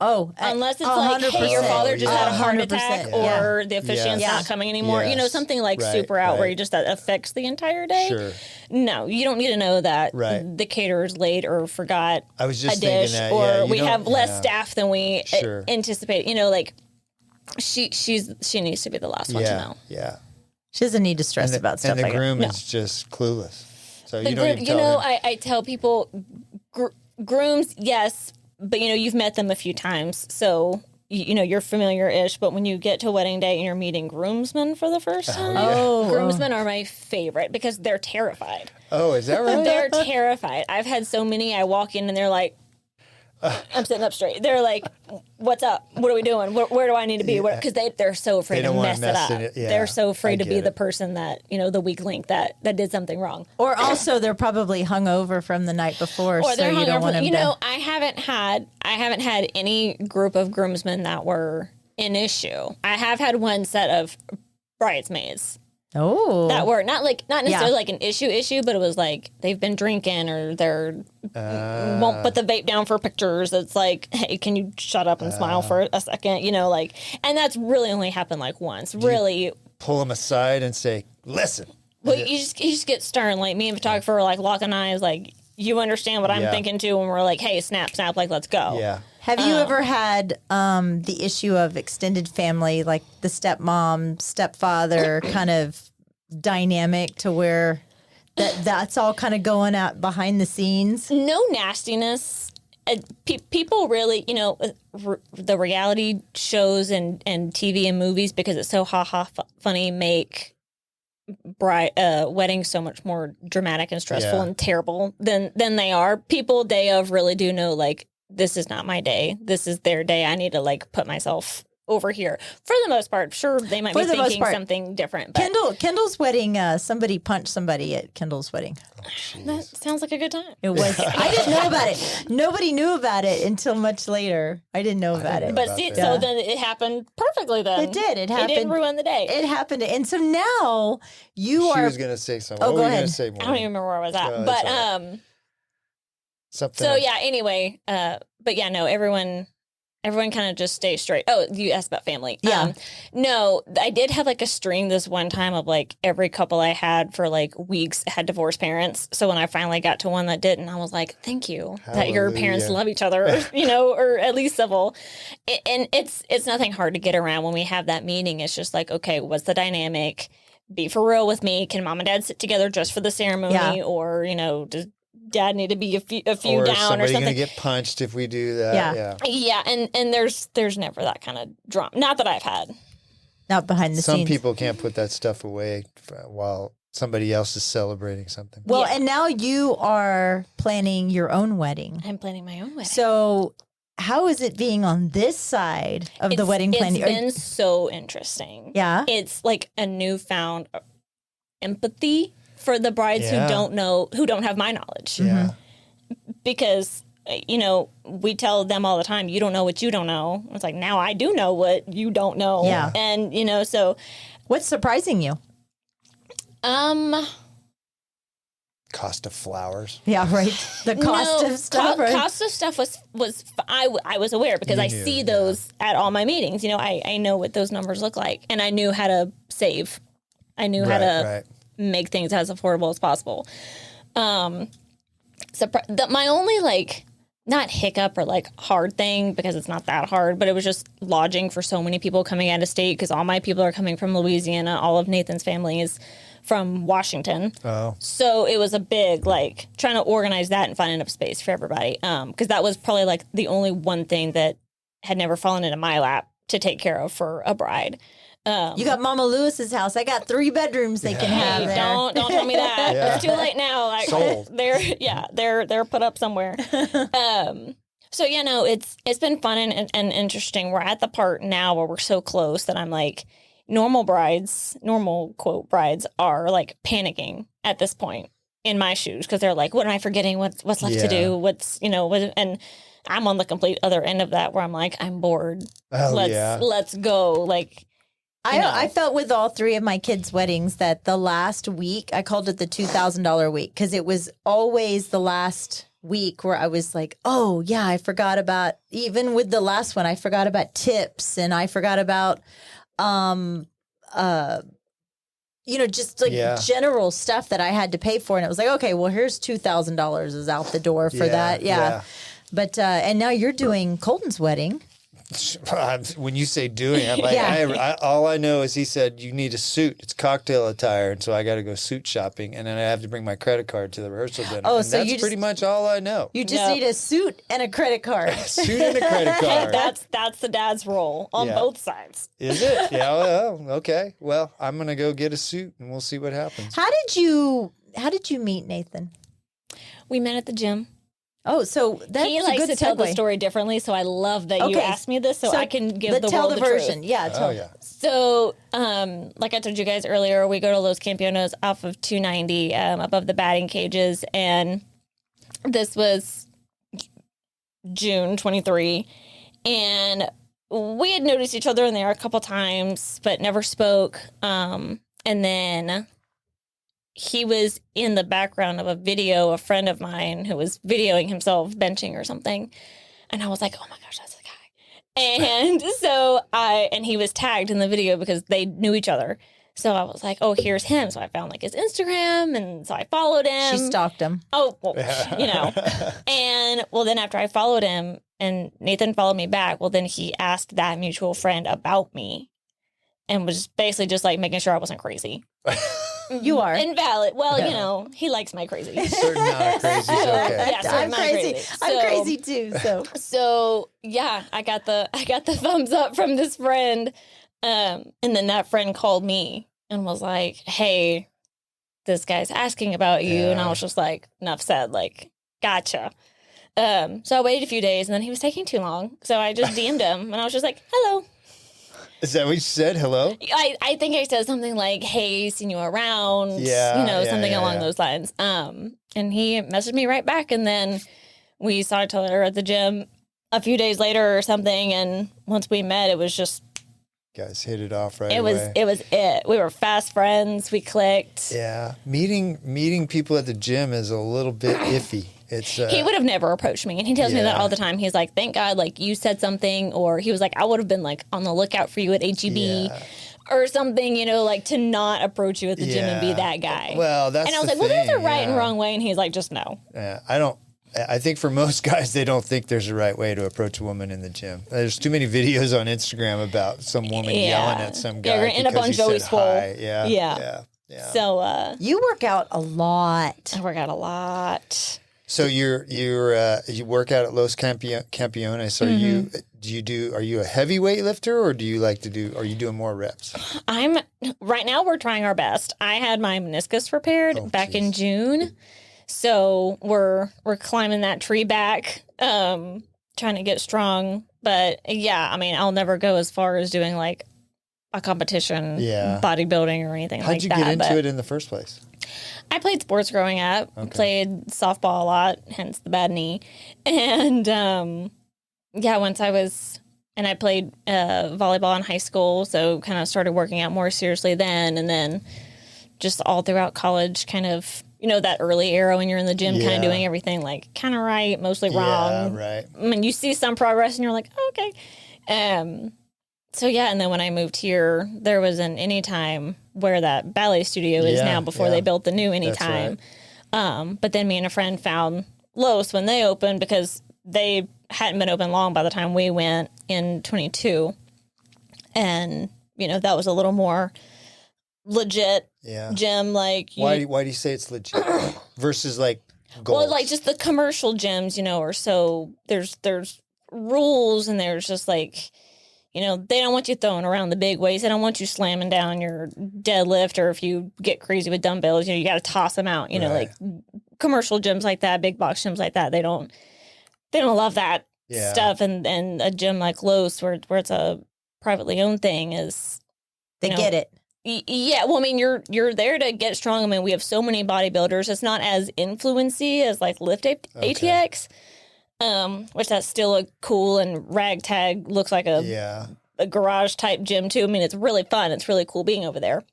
Oh, unless it's like, hey, your father just had a heart attack, or the officiant's not coming anymore. Something like super outrageous that affects the entire day. Sure. No, you don't need to know that the caterer's late or forgot I was just a dish, thinking that, or we have less staff than we Sure. anticipate. She needs to be the last one to know. Yeah. She doesn't need to stress about stuff like that. And the groom is just clueless. So you don't even tell him. I tell people, grooms, yes, but you've met them a few times, so you're familiar-ish. But when you get to wedding day and you're meeting groomsmen for the first time, groomsmen are my favorite because they're terrified. Oh, is that right? They're terrified. I've had so many. I walk in and they're like, I'm sitting up straight. They're like, what's up? What are we doing? Where do I need to be? Because they're so afraid to mess it up. They're so afraid to be the person that, the weak link that did something wrong. Or also they're probably hungover from the night before. Or they're so you don't want them to... I haven't had any group of groomsmen that were an issue. I have had one set of bridesmaids. Oh, that were not necessarily like an issue, but it was like they've been drinking or they're won't put the vape down for pictures. It's like, hey, can you shut up and smile for a second? And that's really only happened like once. Really, pull them aside and say, listen. Well, you just get stern. Like me and photographer were like locking eyes, like you understand what I'm thinking too, when we're like, hey, snap, like let's go. Yeah. Have you ever had the issue of extended family, like the stepmom, stepfather kind of dynamic to where that's all kind of going out behind the scenes? No nastiness. People really, the reality shows and TV and movies, because it's so funny, make weddings so much more dramatic and stressful and terrible than they are. People day of really do know, like, this is not my day. This is their day. I need to like put myself over here. For the most part, sure, they might be thinking something different. But Kendall's wedding, somebody punched somebody at Kendall's wedding. That sounds like a good time. It was. I didn't know about it. Nobody knew about it until much later. I didn't know about it. But see, so then it happened perfectly. Then it did. It happened. It didn't ruin the day. It happened, and so now She was going to say something. Oh, what go were you ahead. going to say? More? I don't even remember where I was at. Oh, But something. So yeah. Anyway, but yeah, no. Everyone kind of just stays straight. Oh, you asked about family. Yeah. No, I did have like a string this one time of like every couple I had for like weeks had divorced parents. So when I finally got to one that didn't, I was like, thank you that your parents love each other, or at least civil. And it's nothing hard to get around when we have that meeting. It's just like, okay, what's the dynamic? Be for real with me. Can mom and dad sit together just for the ceremony? Or, does dad need to be a few or down or somebody something? going to get punched if we do that. Yeah, and there's never that kind of drama. Not that I've had. Not behind the Some scenes. people can't put that stuff away while somebody else is celebrating something. Well, and now you are planning your own wedding. I'm planning my own wedding. So how is it being on this side of the wedding planning? It's been so interesting. Yeah. It's like a newfound empathy for the brides who don't have my knowledge. Yeah. Because, we tell them all the time, you don't know what you don't know. It's like, now I do know what you don't know. Yeah. And, so. What's surprising you? Cost of flowers. Yeah, right. The cost of stuff. Right? Cost of stuff I was aware because I see those at all my meetings. I know what those numbers look like, and I knew how to save. I knew how to make things as affordable as possible. So my only not hiccup or hard thing, because it's not that hard, but it was just lodging for so many people coming out of state, because all my people are coming from Louisiana. All of Nathan's family is from Washington. Oh. So it was a big, trying to organize that and find enough space for everybody. Because that was probably the only one thing that had never fallen into my lap to take care of for a bride. You got Mama Lewis's house. I got 3 bedrooms they can have there. Don't tell me that. Yeah. It's too late now. Sold. They're put up somewhere. So it's been fun and interesting. We're at the part now where we're so close that I'm like, normal quote brides are panicking at this point in my shoes, because they're like, what am I forgetting? What's left to do? What's and I'm on the complete other end of that, where I'm like, I'm bored. Let's go. I felt with all 3 of my kids' weddings that the last week, I called it the $2,000 week, because it was always the last week where I was like, oh, yeah, I forgot about, even with the last one, I forgot about tips, and I forgot about, general stuff that I had to pay for. And it was like, okay, well, here's $2,000 is out the door for that. Yeah. But, and now you're doing Colton's wedding. When you say doing, I'm like, all I know is he said, you need a suit. It's cocktail attire. And so I got to go suit shopping. And then I have to bring my credit card to the rehearsal dinner. Oh, and so that's pretty much all I know. You just need a suit and a credit card. Suit and a credit card. That's the dad's role on both sides. Is it? Yeah. Well, okay. Well, I'm going to go get a suit and we'll see what happens. How did you meet Nathan? We met at the gym. Oh, so that's He a likes good to tell the segue. story differently, so I love that you Okay. asked me this, so I can give the tell world the the version. truth. Yeah, tell. Oh yeah. So, like I told you guys earlier, we go to Los Campeones off of 290 above the batting cages, and this was June 23, and we had noticed each other in there a couple times, but never spoke. And then he was in the background of a video, a friend of mine who was videoing himself benching or something. And I was like, oh my gosh, that's the guy. And and he was tagged in the video because they knew each other. So I was like, oh, here's him. So I found like his Instagram, and so I followed him. She stalked him. Oh, well, And then after I followed him and Nathan followed me back, well, then he asked that mutual friend about me and was basically just like making sure I wasn't crazy. You are. Invalid. Well, he likes my crazy. Certain amount of crazy is okay. Yeah, certain I'm amount of crazy. I'm crazy too. So So yeah, I got the thumbs up from this friend. And then that friend called me and was like, hey, this guy's asking about you. Yeah. And I was just like, enough said, like, gotcha. So I waited a few days, and then he was taking too long. So I just DM'd him, and I was just like, hello. Is that what you said? Hello? I think I said something like, hey, seen you around. Yeah, Something along those lines. And he messaged me right back, and then we saw each other at the gym a few days later or something. And once we met, it was just, Guys hit it off right it away. was it. We were fast friends. We clicked. Yeah. Meeting people at the gym is a little bit iffy. It's He would have never approached me, and he tells me that Yeah. all the time. He's like, thank God, like, you said something, or he was like, I would have been like on the lookout for you at HEB Yeah. or something, like to not approach you at the gym and be Yeah. that guy. Well, that's and I was the like, well, there's a thing, right and yeah. wrong way, and he's like, just no. Yeah, I think for most guys, they don't think there's a right way to approach a woman in the gym. There's too many videos on Instagram about some woman yelling at some guy. Yeah, you're gonna end up because on he said Joey's Swole. hi. Yeah. Yeah. Yeah. So you work out a lot. I work out a lot. So you work out at Los Campeones. Are you a heavyweight lifter, or are you doing more reps? Right now we're trying our best. I had my meniscus repaired back in geez. June. So we're climbing that tree back, trying to get strong. But yeah, I mean, I'll never go as far as doing like a competition, bodybuilding or anything How'd like you that. get into But it in the first place? I played sports growing up. Played softball a lot, hence the bad knee. And I played volleyball in high school, so kind of started working out more seriously then. And then just all throughout college, kind of, that early era when you're in the gym, kind of doing everything like kind of right, mostly wrong. Yeah, right. I mean, you see some progress and you're like, oh, okay. So yeah, and then when I moved here, there was an Anytime where that ballet studio is now before they built the new Anytime. Right. But then me and a friend found Los when they opened because they hadn't been open long by the time we went in 22. And, that was a little more legit gym. Like Why do you say it's legit versus like gold? well, like just the commercial gyms, or so there's rules, and there's just like, they don't want you throwing around the big weights. They don't want you slamming down your deadlift, or if you get crazy with dumbbells, you got to toss them out. Like commercial gyms like that, big box gyms like that, they don't love that stuff. And a gym like Los, where it's a privately owned thing, is They get it. Yeah, well, I mean, you're there to get strong. I mean, we have so many bodybuilders. It's not as influency as like Lift ATX, which that's still a cool and ragtag, looks like a garage type gym too. I mean, it's really fun. It's really cool being over there.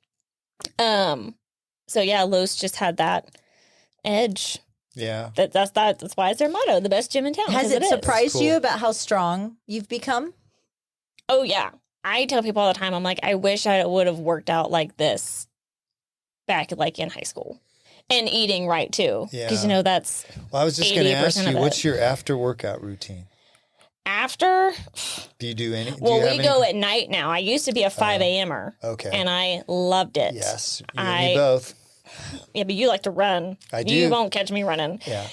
So yeah, Los just had that edge. Yeah. That's why it's their motto, the best gym in town. Has it is. surprised Cool. you about how strong you've become? Oh yeah. I tell people all the time, I'm like, I wish I would have worked out like this back like in high school, and eating right too. Because that's Well, I was just going to ask 80% you, of what's it. your after workout routine? After. Do you do any? Well, we go at night now. I used to be a 5 a.m.er. Okay. And I loved it. Yes, you and me both. Yeah, but you like to run. I do. You won't catch me running. Yeah.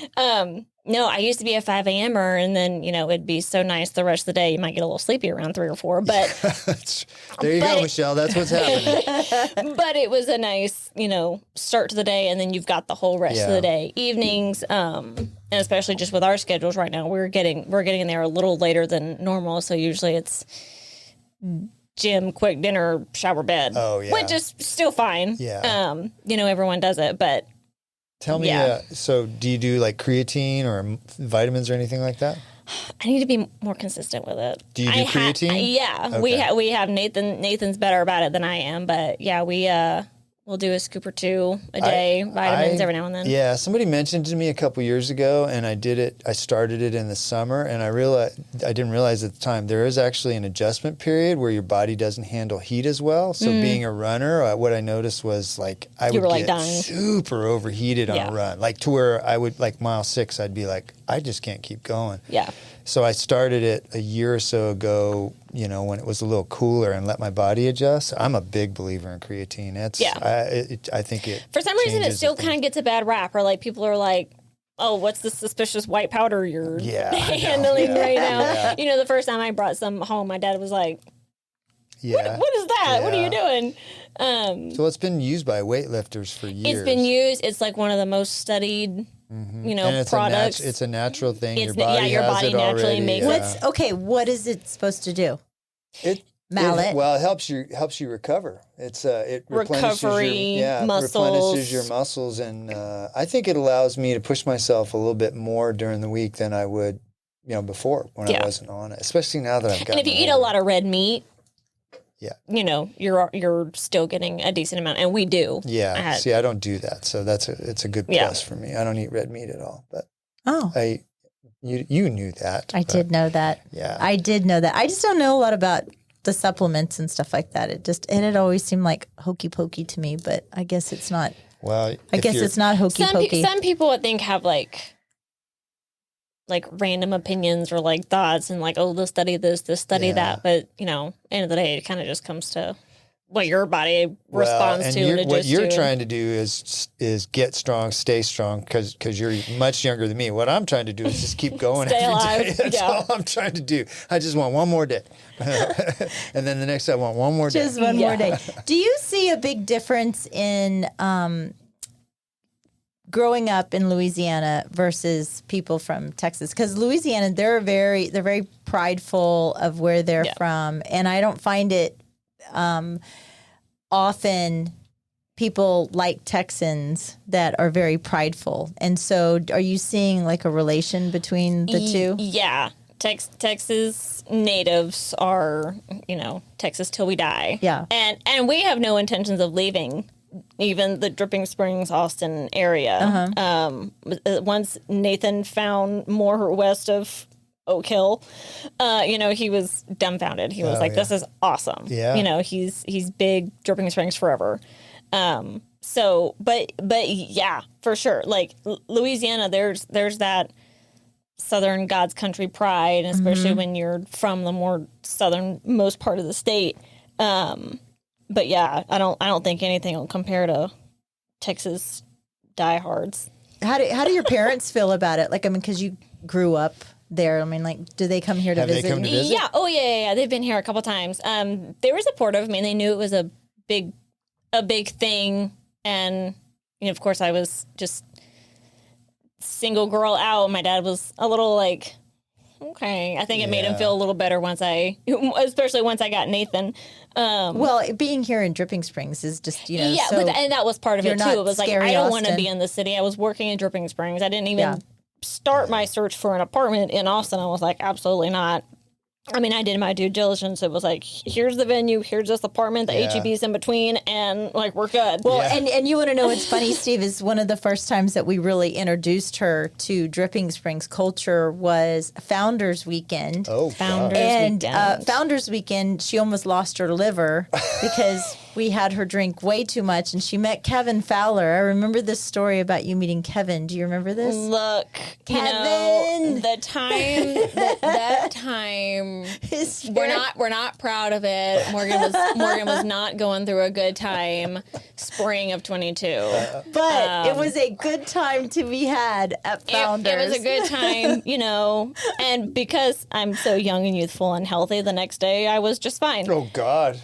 No, I used to be a 5 a.m.er, and then, it'd be so nice the rest of the day. You might get a little sleepy around 3 or 4, but There you go, Michelle. That's what's happening. but it was a nice, start to the day, and then you've got the whole rest of the day. Evenings, and especially just with our schedules right now, we're getting in there a little later than normal. So usually it's gym, quick dinner, shower, bed. Oh, yeah. Which is still fine. Yeah. Everyone does it, but Tell me, so do you do like creatine or vitamins or anything like that? I need to be more consistent with it. Do you do creatine? Yeah, Okay. we have Nathan. Nathan's better about it than I am, but yeah, we'll do a scoop or two a day, vitamins every now and then. Yeah, somebody mentioned to me a couple years ago, and I did it. I started it in the summer, and I didn't realize at the time there is actually an adjustment period where your body doesn't handle heat as well. So being a runner, what I noticed was like I would get dying. super overheated on a run, like to where I would like mile 6, I'd be like, I just can't keep going. Yeah. So I started it a year or so ago, when it was a little cooler and let my body adjust. I'm a big believer in creatine. I think it. For some reason, it changes still the kind of gets a bad rap, or like people are like, "Oh, what's this suspicious white powder you're handling right now?" Yeah. The first time I brought some home, my dad was like, Yeah. what is that? Yeah. What are you doing? So it's been used by weightlifters for years. It's been used. It's like one of the most studied, and it's products. it's a natural thing. It's Your body your has body it naturally already. makes yeah. What is it supposed to do? Mallet. It helps you recover. It replenishes Recovery, muscles. replenishes your muscles, and I think it allows me to push myself a little bit more during the week than I would, before when I wasn't on it. Especially now that I've got. And if you eat a lot of red meat, yeah, you're still getting a decent amount, and we do. Yeah. See, I don't do that, so it's a good plus for me. I don't eat red meat at all, but you knew that. I did know that. Yeah, I did know that. I just don't know a lot about the supplements and stuff like that. It always seemed like hokey pokey to me, but I guess it's not. Well, I guess it's not hokey pokey. Some people I think have like random opinions or like thoughts and like, oh, let's study this study that. But end of the day, it kind of just comes to what your body responds to. And what you're trying to do is get strong, stay strong, because you're much younger than me. What I'm trying to do is just keep going Stay every alive. day. That's all I'm trying to do. I just want one more day. And then the next I want one more day. Just one more day. Do you see a big difference in growing up in Louisiana versus people from Texas? Because Louisiana, they're very prideful of where they're from, and I don't find it often people like Texans that are very prideful. And so are you seeing like a relation between the two? Yeah. Texas natives are, Texas till we die. Yeah. And we have no intentions of leaving even the Dripping Springs, Austin area. Once Nathan found more west of Oak Hill, he was dumbfounded. He was this is awesome. Yeah. He's big Dripping Springs forever. But yeah, for sure. Like Louisiana, there's that Southern God's country pride, especially when you're from the more southernmost part of the state. But yeah, I don't think anything will compare to Texas diehards. How do your parents feel about it? Like, because you grew up there. I mean, like, do they come here to visit? They come to visit? Yeah. Oh, yeah. They've been here a couple times. They were supportive. I mean, they knew it was a big thing, and of course, I was just single girl out. My dad was a little like, okay. I think it made him feel a little better especially once I got Nathan. Well, being here in Dripping Springs is just, and that was part of it too. It was like, I don't want to be in the city. I was working in Dripping Springs. I didn't even start my search for an apartment in Austin. I was like, absolutely not. I mean, I did my due diligence. It was like, here's the venue, here's this apartment, the HEB's in between, and like, we're good. Well, and you want to know what's funny, Steve, is one of the first times that we really introduced her to Dripping Springs culture was Founders Weekend. Oh, Founders Weekend, she almost lost her liver because we had her drink way too much, and she met Kevin Fowler. I remember this story about you meeting Kevin. Do you remember this? Look, Kevin, the time that time. We're not proud of it. Morgan was not going through a good time. Spring of 22, but it was a good time to be had at Founders. It was a good time, and because I'm so young and youthful and healthy, the next day I was just fine. Oh God,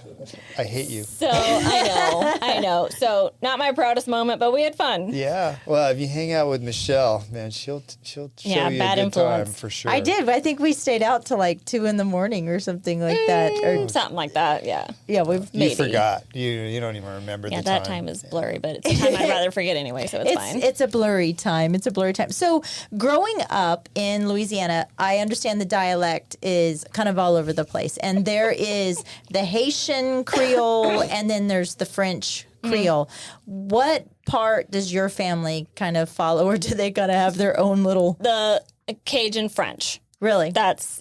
I hate you. So I know. So not my proudest moment, but we had fun. Yeah. Well, if you hang out with Michelle, man, she'll show Yeah, you a bad good influence. time for sure. I did. I think we stayed out till like 2 a.m. or something like that. Or Something like that, yeah. yeah, we've You maybe. forgot. You don't even remember Yeah, the that time. time is blurry, but it's a time I'd rather forget anyway, so it's fine. It's a blurry time. It's a blurry time. So growing up in Louisiana, I understand the dialect is kind of all over the place. And there is the Haitian Creole and then there's the French Creole. What part does your family kind of follow, or do they gotta have their own little The Cajun French. really? That's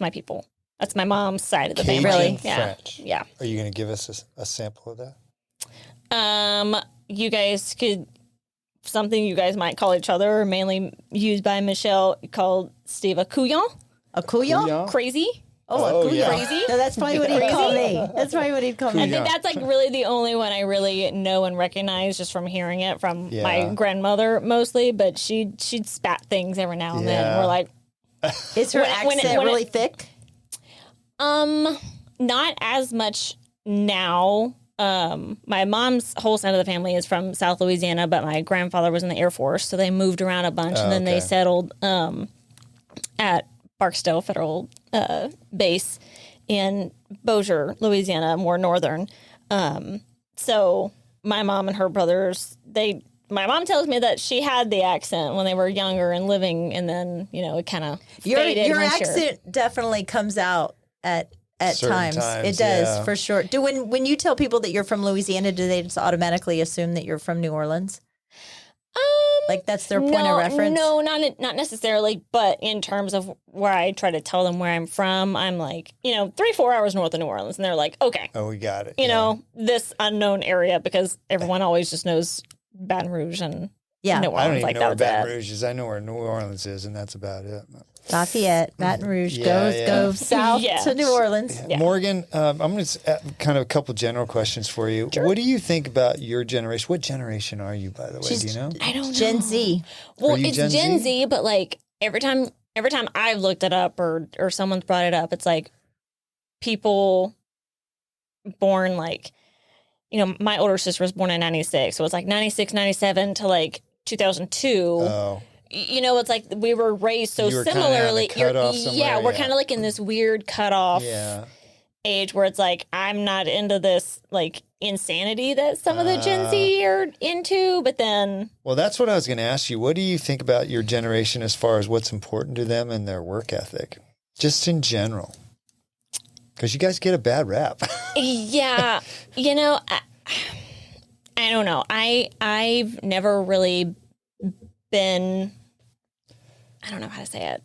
my people. That's my mom's side of the Cajun family. Really? Yeah. French. Yeah. Are you going to give us a sample of that? You guys could something you guys might call each other, mainly used by Michelle, called Steve a couillon. A couillon? Couillon? Crazy. Oh, a couillon. yeah. Crazy? No, that's probably what he'd call me. That's probably what he'd call me. I think that's like really the only one I really know and recognize just from hearing it from my Yeah. grandmother mostly, but she'd spat things every now and then. Yeah. We're like, Is her when accent it- really thick? not as much now. My mom's whole side of the family is from South Louisiana, but my grandfather was in the Air Force, so they moved around a bunch, and then they okay. settled at Barksdale Federal Base in Bossier, Louisiana, more northern. So my mom and her brothers, my mom tells me that she had the accent when they were younger and living, and then it kind of faded. Your once you're- accent definitely comes out at Certain times. times, It does, yeah. for sure. When you tell people that you're from Louisiana, do they just automatically assume that you're from New Orleans? Like that's their point of reference? No, not necessarily. But in terms of where I try to tell them where I'm from, I'm like, 3-4 hours north of New Orleans, and they're like, okay, Oh, we got it. this unknown area, because everyone always just knows Baton Rouge and Yeah. New I don't Orleans. even like know where that's Baton it. Rouge is. I know where New Orleans is, and that's about it. Lafayette, Baton Rouge, Yeah, go south Yeah. to New Orleans. Yeah. Morgan, I'm going to kind of a couple general questions for you. What do you think about your generation? What generation are you, by the way? Do you know? I don't know. Gen Z. Well, Are you it's Gen Gen Z? Z, but like every time I've looked it up or someone's brought it up, it's like people born like, my older sister was born in 96. So it's like 96, 97 to like 2002. Oh, It's like we were raised so You were kinda on the similarly. cutoff Yeah, somewhere, we're yeah. kind of like in this weird cutoff yeah. age where it's like I'm not into this like insanity that some of the Gen Z are into, but then Well, that's what I was going to ask you. What do you think about your generation as far as what's important to them and their work ethic, just in general? Because you guys get a bad rap. yeah, I don't know. I've never really been. I don't know how to say it.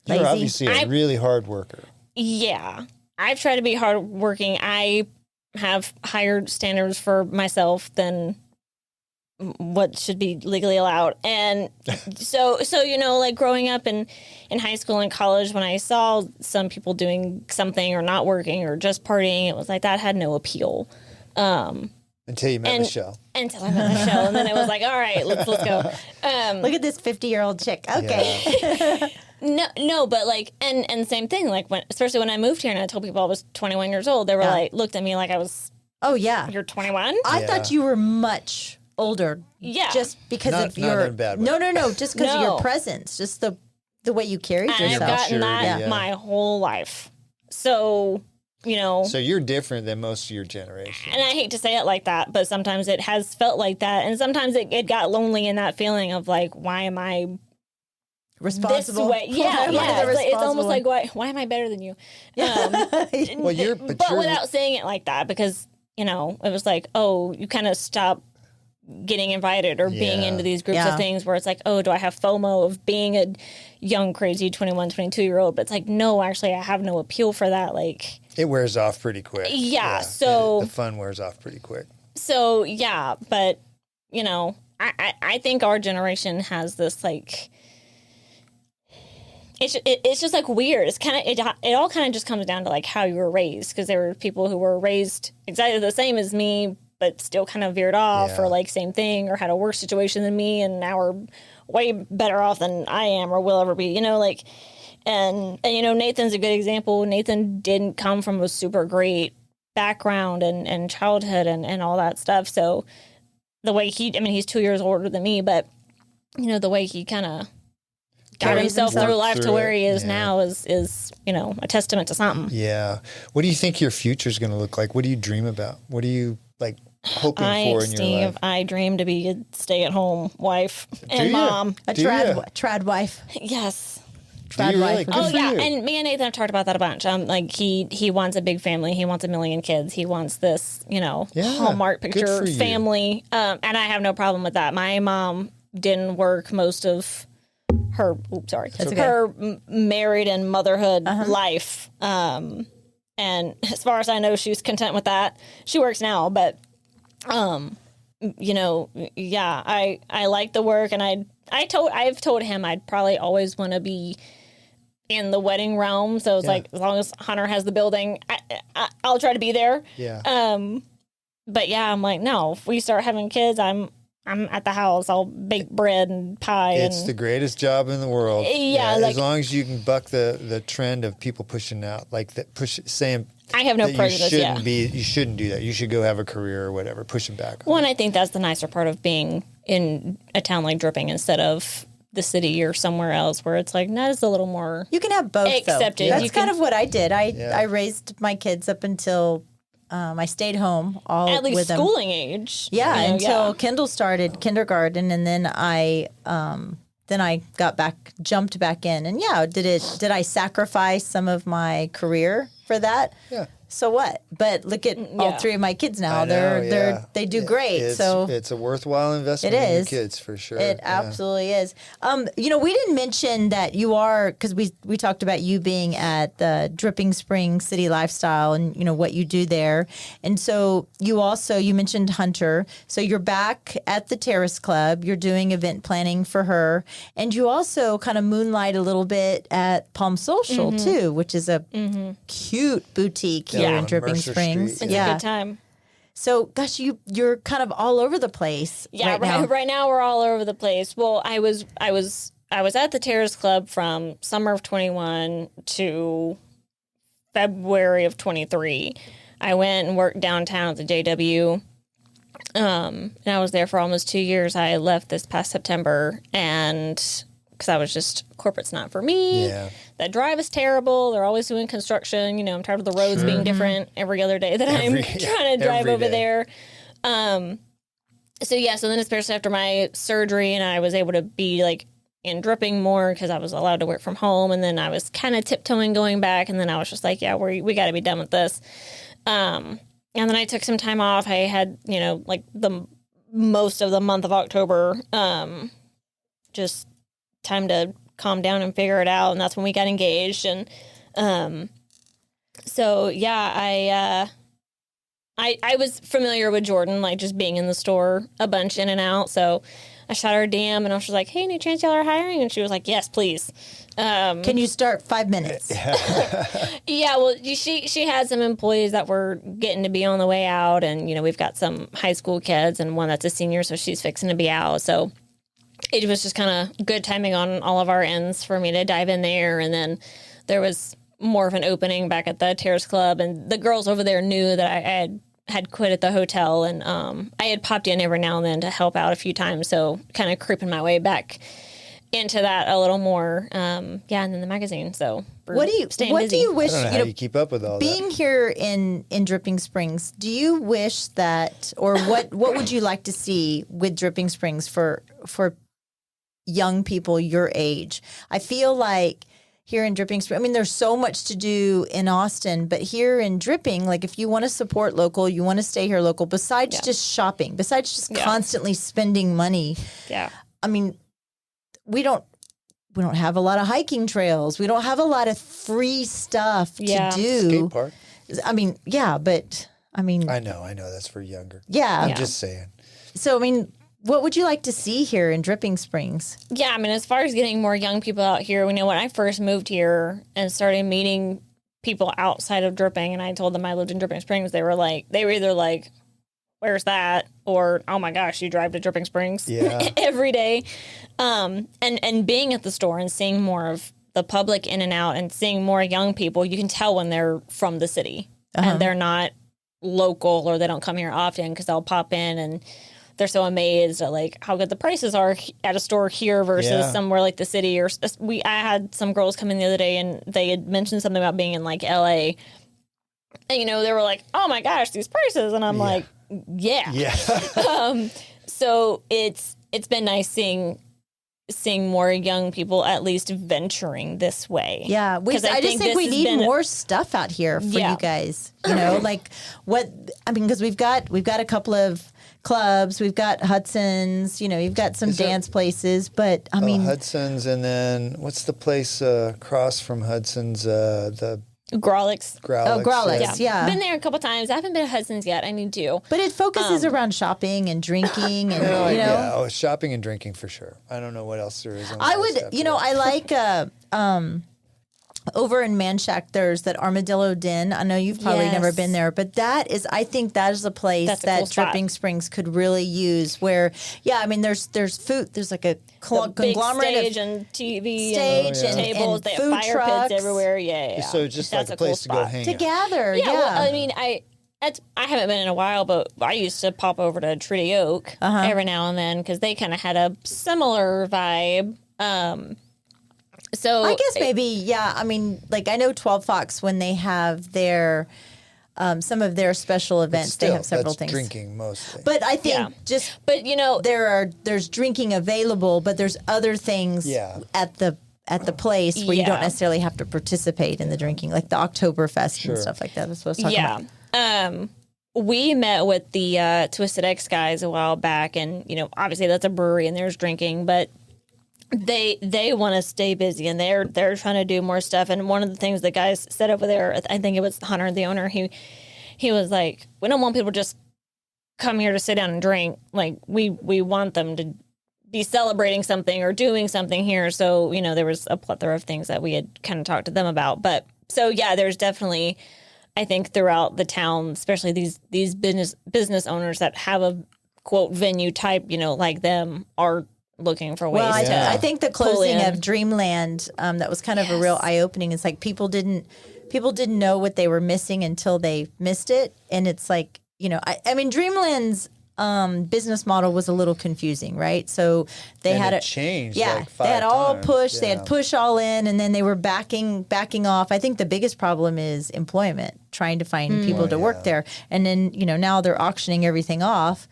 You're Lazy. obviously a really hard worker. Yeah, I've tried to be hardworking. I have higher standards for myself than what should be legally allowed. And so like growing up in high school and college, when I saw some people doing something or not working or just partying, it was like that had no appeal. Until you met And- Michelle. Until I met Michelle, and then it was like, all right, let's go. Look at this 50-year-old chick. Okay. No, but like, and same thing. Like especially when I moved here and I told people I was 21 years old, they were like, looked at me like I was, Oh, yeah. you're 21. I Yeah. thought you were much older. Yeah. Just because Not- of not your in a bad way. No, just because of No. your presence, just the way you carried And I've yourself. gotten that maturity, yeah. my whole life. So, So you're different than most of your generation. and I hate to say it like that, but sometimes it has felt like that. And sometimes it got lonely in that feeling of like, why am I Responsible. this way? Why Yeah, am I yeah. the It's almost responsible like, why am I better than you? Well, you're, But without saying it like that, because, it was like, oh, you kind of stop getting invited or being Yeah. into these groups Yeah. of things where it's like, oh, do I have FOMO of being a young, crazy 21, 22-year-old? But it's like, no, actually, I have no appeal for that. Like, it wears off pretty quick. Yeah, so- the fun wears off pretty quick. so, yeah, but, I think our generation has this, like, it's just like weird. It's kind of it all kind of just comes down to like how you were raised, because there were people who were raised exactly the same as me but still kind of veered off Yeah. or like same thing or had a worse situation than me and now are way better off than I am or will ever be, like and Nathan's a good example. Nathan didn't come from a super great background and childhood and all that stuff. So the way he's 2 years older than me, but the way he kind of got himself through life to where he is now is a testament to something. Yeah. What do you think your future is going to look like? What do you dream about? What do you hoping for in your life? I dream to be a stay-at-home wife and mom. A trad wife. Yes. Trad wife. Oh yeah, and me and Nathan have talked about that a bunch. He wants a big family. He wants 1 million kids. He wants this, Hallmark picture family. And I have no problem with that. My mom didn't work most of her married and motherhood life. And as far as I know, she's content with that. She works now, but I like the work, and I've told him I'd probably always want to be in the wedding realm. So it's like, as long as Hunter has the building, I'll try to be there. Yeah. But yeah, I'm like, no, if we start having kids, I'm at the house. I'll bake bread and pie. It's the greatest job in the world. Yeah. As long as you can buck the trend of people pushing out, saying I have no prejudice. You shouldn't do that. You should go have a career or whatever. Pushing back. Well, and I think that's the nicer part of being in a town like Dripping instead of the city or somewhere else, where it's like, that is a little more. You can have both. Accepted. Though. That's kind of what I did. I raised my kids up until I stayed home at least with them. Schooling age. Yeah, until Kendall started kindergarten, and then I jumped back in, and did I sacrifice some of my career for that? Yeah. So what? But look at all 3 of my kids now. They do great. It's a worthwhile investment in your kids for sure. It absolutely is. We didn't mention that you are, because we talked about you being at the Dripping Springs City Lifestyle and what you do there. And so you mentioned Hunter. So you're back at the Terrace Club. You're doing event planning for her, and you also kind of moonlight a little bit at Palm Social too, which is a cute boutique here in Dripping Mercer Springs. Street, It's a good time. So, gosh, you're kind of all over the place. Yeah, right now. Right now we're all over the place. Well, I was at the Terrace Club from summer of 21 to February of 23. I went and worked downtown at the JW. And I was there for almost 2 years. I left this past September, and because I was just, corporate's not for me. Yeah. That drive is terrible. They're always doing construction. I'm tired of the roads being different every other day that I'm trying to drive over there. So then especially after my surgery, and I was able to be in Dripping more because I was allowed to work from home, and then I was kind of tiptoeing going back, and then I was just like, yeah, we got to be done with this. And then I took some time off. I had, the most of the month of October, just time to calm down and figure it out. And that's when we got engaged. And, I was familiar with Jordan, just being in the store a bunch in and out. So I shot her a DM, and I was just like, hey, any chance y'all are hiring? And she was like, yes, please. Can you start 5 minutes? Yeah, well, she had some employees that were getting to be on the way out, and we've got some high school kids and one that's a senior, so she's fixing to be out. So it was just kind of good timing on all of our ends for me to dive in there, and then there was more of an opening back at the Terrace Club, and the girls over there knew that I had quit at the hotel, and I had popped in every now and then to help out a few times, so kind of creeping my way back into that a little more, and then the magazine. So what do you wish? I don't know how you keep up with all being that. here in Dripping Springs, do you wish that, or what would you like to see with Dripping Springs for young people your age? I feel like here in Dripping Springs, there's so much to do in Austin, but here in Dripping, if you want to support local, you want to stay here local, besides just shopping, besides just constantly spending money. Yeah. We don't have a lot of hiking trails. We don't have a lot of free stuff to do. Skate park. But I know that's for younger. Yeah. I'm just saying. So, what would you like to see here in Dripping Springs? Yeah, as far as getting more young people out here, when I first moved here and started meeting people outside of Dripping, and I told them I lived in Dripping Springs, they were either like, where's that? Or, oh my gosh, you drive to Dripping Springs every day. And being at the store and seeing more of the public in and out and seeing more young people, you can tell when they're from the city and they're not local or they don't come here often because they'll pop in and they're so amazed at like how good the prices are at a store here versus somewhere like the city. Or I had some girls come in the other day and they had mentioned something about being in like LA, and you know they were like, "Oh my gosh, these prices," and I'm like, "Yeah." So it's been nice seeing more young people at least venturing this way. Yeah, I just think we need more stuff out here for you guys. You know, like because we've got a couple of clubs, we've got Hudson's, you know, you've got some dance places, but I mean Hudson's, and then what's the place across from Hudson's? The Growlick's. Growlick's, yeah. Been there a couple times. I haven't been to Hudson's yet. I need to. But it focuses around shopping and drinking and shopping and drinking for sure. I don't know what else there is. I would, I like over in Manchac, there's that Armadillo Den. I know you've probably never been there, but I think that is a place that Dripping Springs could really use. Where, I mean, there's food. There's like a conglomerate stage of and TV and tables. And they food have fire trucks. pits everywhere. Yeah. So just that's like a place cool to go hang to out. gather. Yeah. Well, I mean, I haven't been in a while, but I used to pop over to Treaty Oak every now and then because they kind of had a similar vibe. So I guess maybe, I mean, like I know 12 Fox when they have their some of their special events, they have several things. Drinking mostly. But I think but you know, there's drinking available, but there's other things at the place where you don't necessarily have to participate in the drinking, like the Oktoberfest and stuff like that. We're supposed to talk about. We met with the Twisted X guys a while back, and you know, obviously that's a brewery and there's drinking, but they want to stay busy and they're trying to do more stuff. And one of the things the guys said over there, I think it was Hunter, the owner, he was like, we don't want people to just come here to sit down and drink. Like we want them to be celebrating something or doing something here. So, you know, there was a plethora of things that we had kind of talked to them about. But so there's definitely, I think throughout the town, especially these business owners that have a quote venue type, you know, like them are looking for ways to I think the closing of Dreamland, that was kind of a real eye-opening. It's like people didn't know what they were missing until they missed it. And it's like, you know, I mean, Dreamland's business model was a little confusing, right? So they had it changed. Yeah, like 5 they had all times. push. They had push all in, and then they were backing off. I think the biggest problem is employment, trying to find people to work there. And then, you know, now they're auctioning everything off.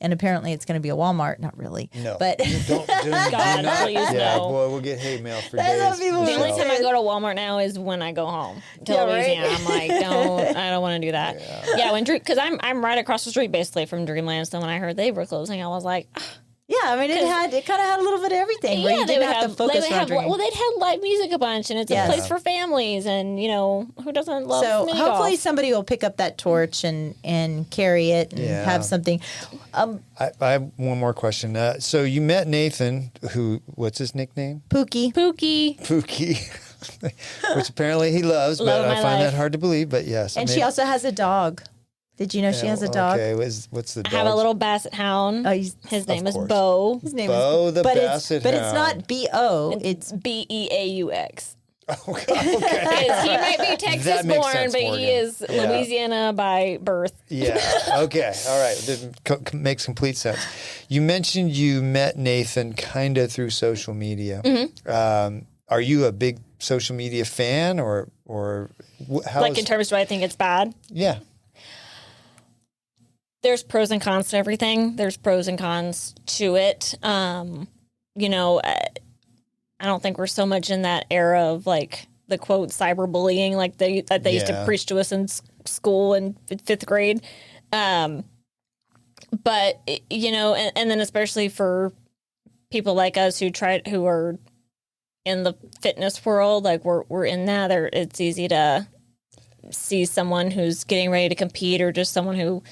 And apparently it's going to be a Walmart. Not really. No. But don't God, please no. Boy, we'll get hate mail for That's days. what people The only say. time I go to Walmart now is when I go home to Yeah, right? Louisiana. I'm like, I don't want to do that. Yeah, because I'm right across the street basically from Dreamland. So when I heard they were closing, I was like, yeah, I mean, it kind of had a little bit of everything where you didn't have to focus on drinking. Well, they'd have live music a bunch, and it's a place for families, and you know who doesn't love. So mini hopefully golf? somebody will pick up that torch and carry it and have something. I have one more question. So you met Nathan, what's his nickname? Pookie. Pookie, which apparently he loves, Love but of I my find life. that hard to believe. But yes, And she also has a dog. Did you know she has a dog? Okay, what's the dog? I have a little basset hound. Oh, His name is course. Bo. His name Bo is the but Basset But it's Hound. not B-O. It's Beaux. Okay. He might be Texas That makes born, sense, but Morgan. he is Yeah. Louisiana by birth. Yeah. Okay. All right. That makes complete sense. You mentioned you met Nathan kind of through social media. Mm-hmm. Are you a big social media fan, or how? Like in terms of, do I think it's bad? Yeah. There's pros and cons to everything. There's pros and cons to it. You know, I don't think we're so much in that era of like the quote cyberbullying like they used to preach to us in school in 5th grade. But you know, and then especially for people like us who are in the fitness world, like we're in that. It's easy to see someone who's getting ready to compete or just someone who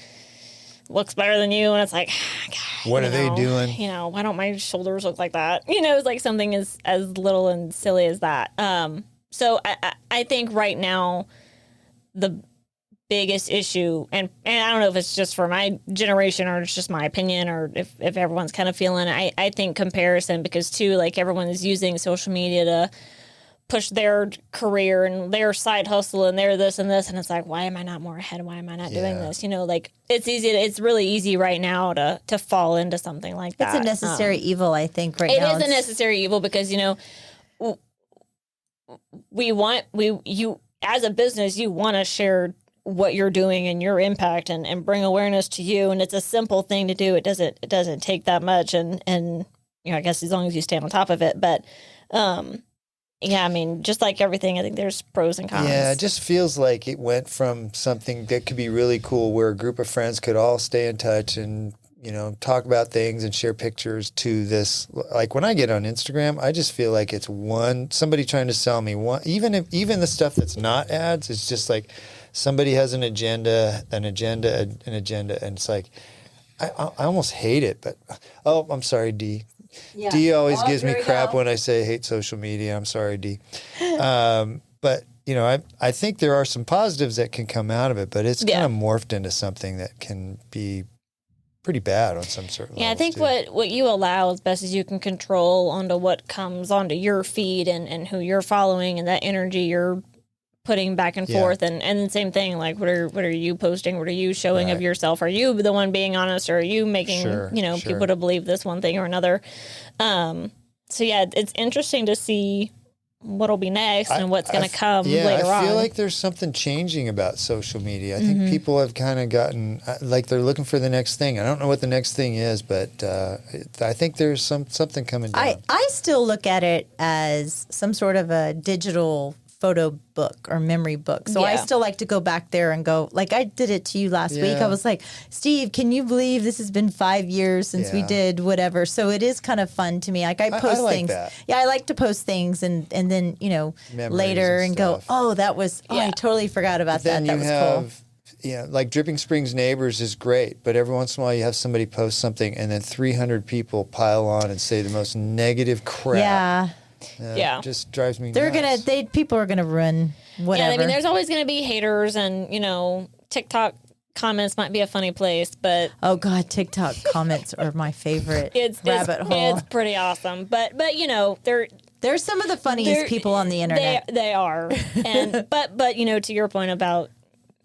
looks better than you, and it's like, God, What are they doing? You know, why don't my shoulders look like that? You know, it's like something as little and silly as that. So I think right now the biggest issue, and I don't know if it's just for my generation or it's just my opinion or if everyone's kind of feeling, I think comparison, because too, like everyone is using social media to push their career and their side hustle and their this and this. And it's like, why am I not more ahead? Why am I not doing this? You know, like it's really easy right now to fall into something like that. It's a necessary evil, I think, right now. It is a necessary evil because, you know, you as a business, you want to share what you're doing and your impact and bring awareness to you. And it's a simple thing to do. It doesn't take that much. And, you know, I guess as long as you stay on top of it, but, yeah, I mean, just like everything, I think there's pros and cons. Yeah, it just feels like it went from something that could be really cool where a group of friends could all stay in touch and, you know, talk about things and share pictures to this. Like when I get on Instagram, I just feel like it's somebody trying to sell me one. Even the stuff that's not ads, it's just like somebody has an agenda, and it's like I almost hate it. But I'm sorry, D. Yeah. D always gives me crap when I say I hate social media. I'm sorry, D. But, you know, I think there are some positives that can come out of it, but it's kind of morphed into something that can be pretty bad on some certain levels. I think what you allow as best as you can control onto what comes onto your feed and who you're following and that energy you're putting back and forth and the same thing, like what are you posting, what are you showing of yourself, are you the one being honest, or are you making people to believe this one thing or another? So yeah, it's interesting to see what'll be next and what's going to come later on. I feel like there's something changing about social media. I think people have kind of gotten like they're looking for the next thing. I don't know what the next thing is, but I think there's something coming down. I still look at it as some sort of a digital photo book or memory book. So I still like to go back there and go, like I did it to you last week. I was like, Steve, can you believe this has been 5 years since we did whatever? So it is kind of fun to me. Like I post like things. That. Yeah, I like to post things and then, you know, memories later and go, oh, that was, I totally forgot about that. That was cool. Yeah, like Dripping Springs Neighbors is great, but every once in a while you have somebody post something and then 300 people pile on and say the most negative crap. Yeah. It just drives me nuts. People are gonna run whatever. Yeah, I mean, there's always gonna be haters, and you know, TikTok comments might be a funny place, but oh god, TikTok comments are my favorite rabbit hole. It's pretty awesome, but you know, they're some of the funniest people on the internet. They are, and but you know, to your point about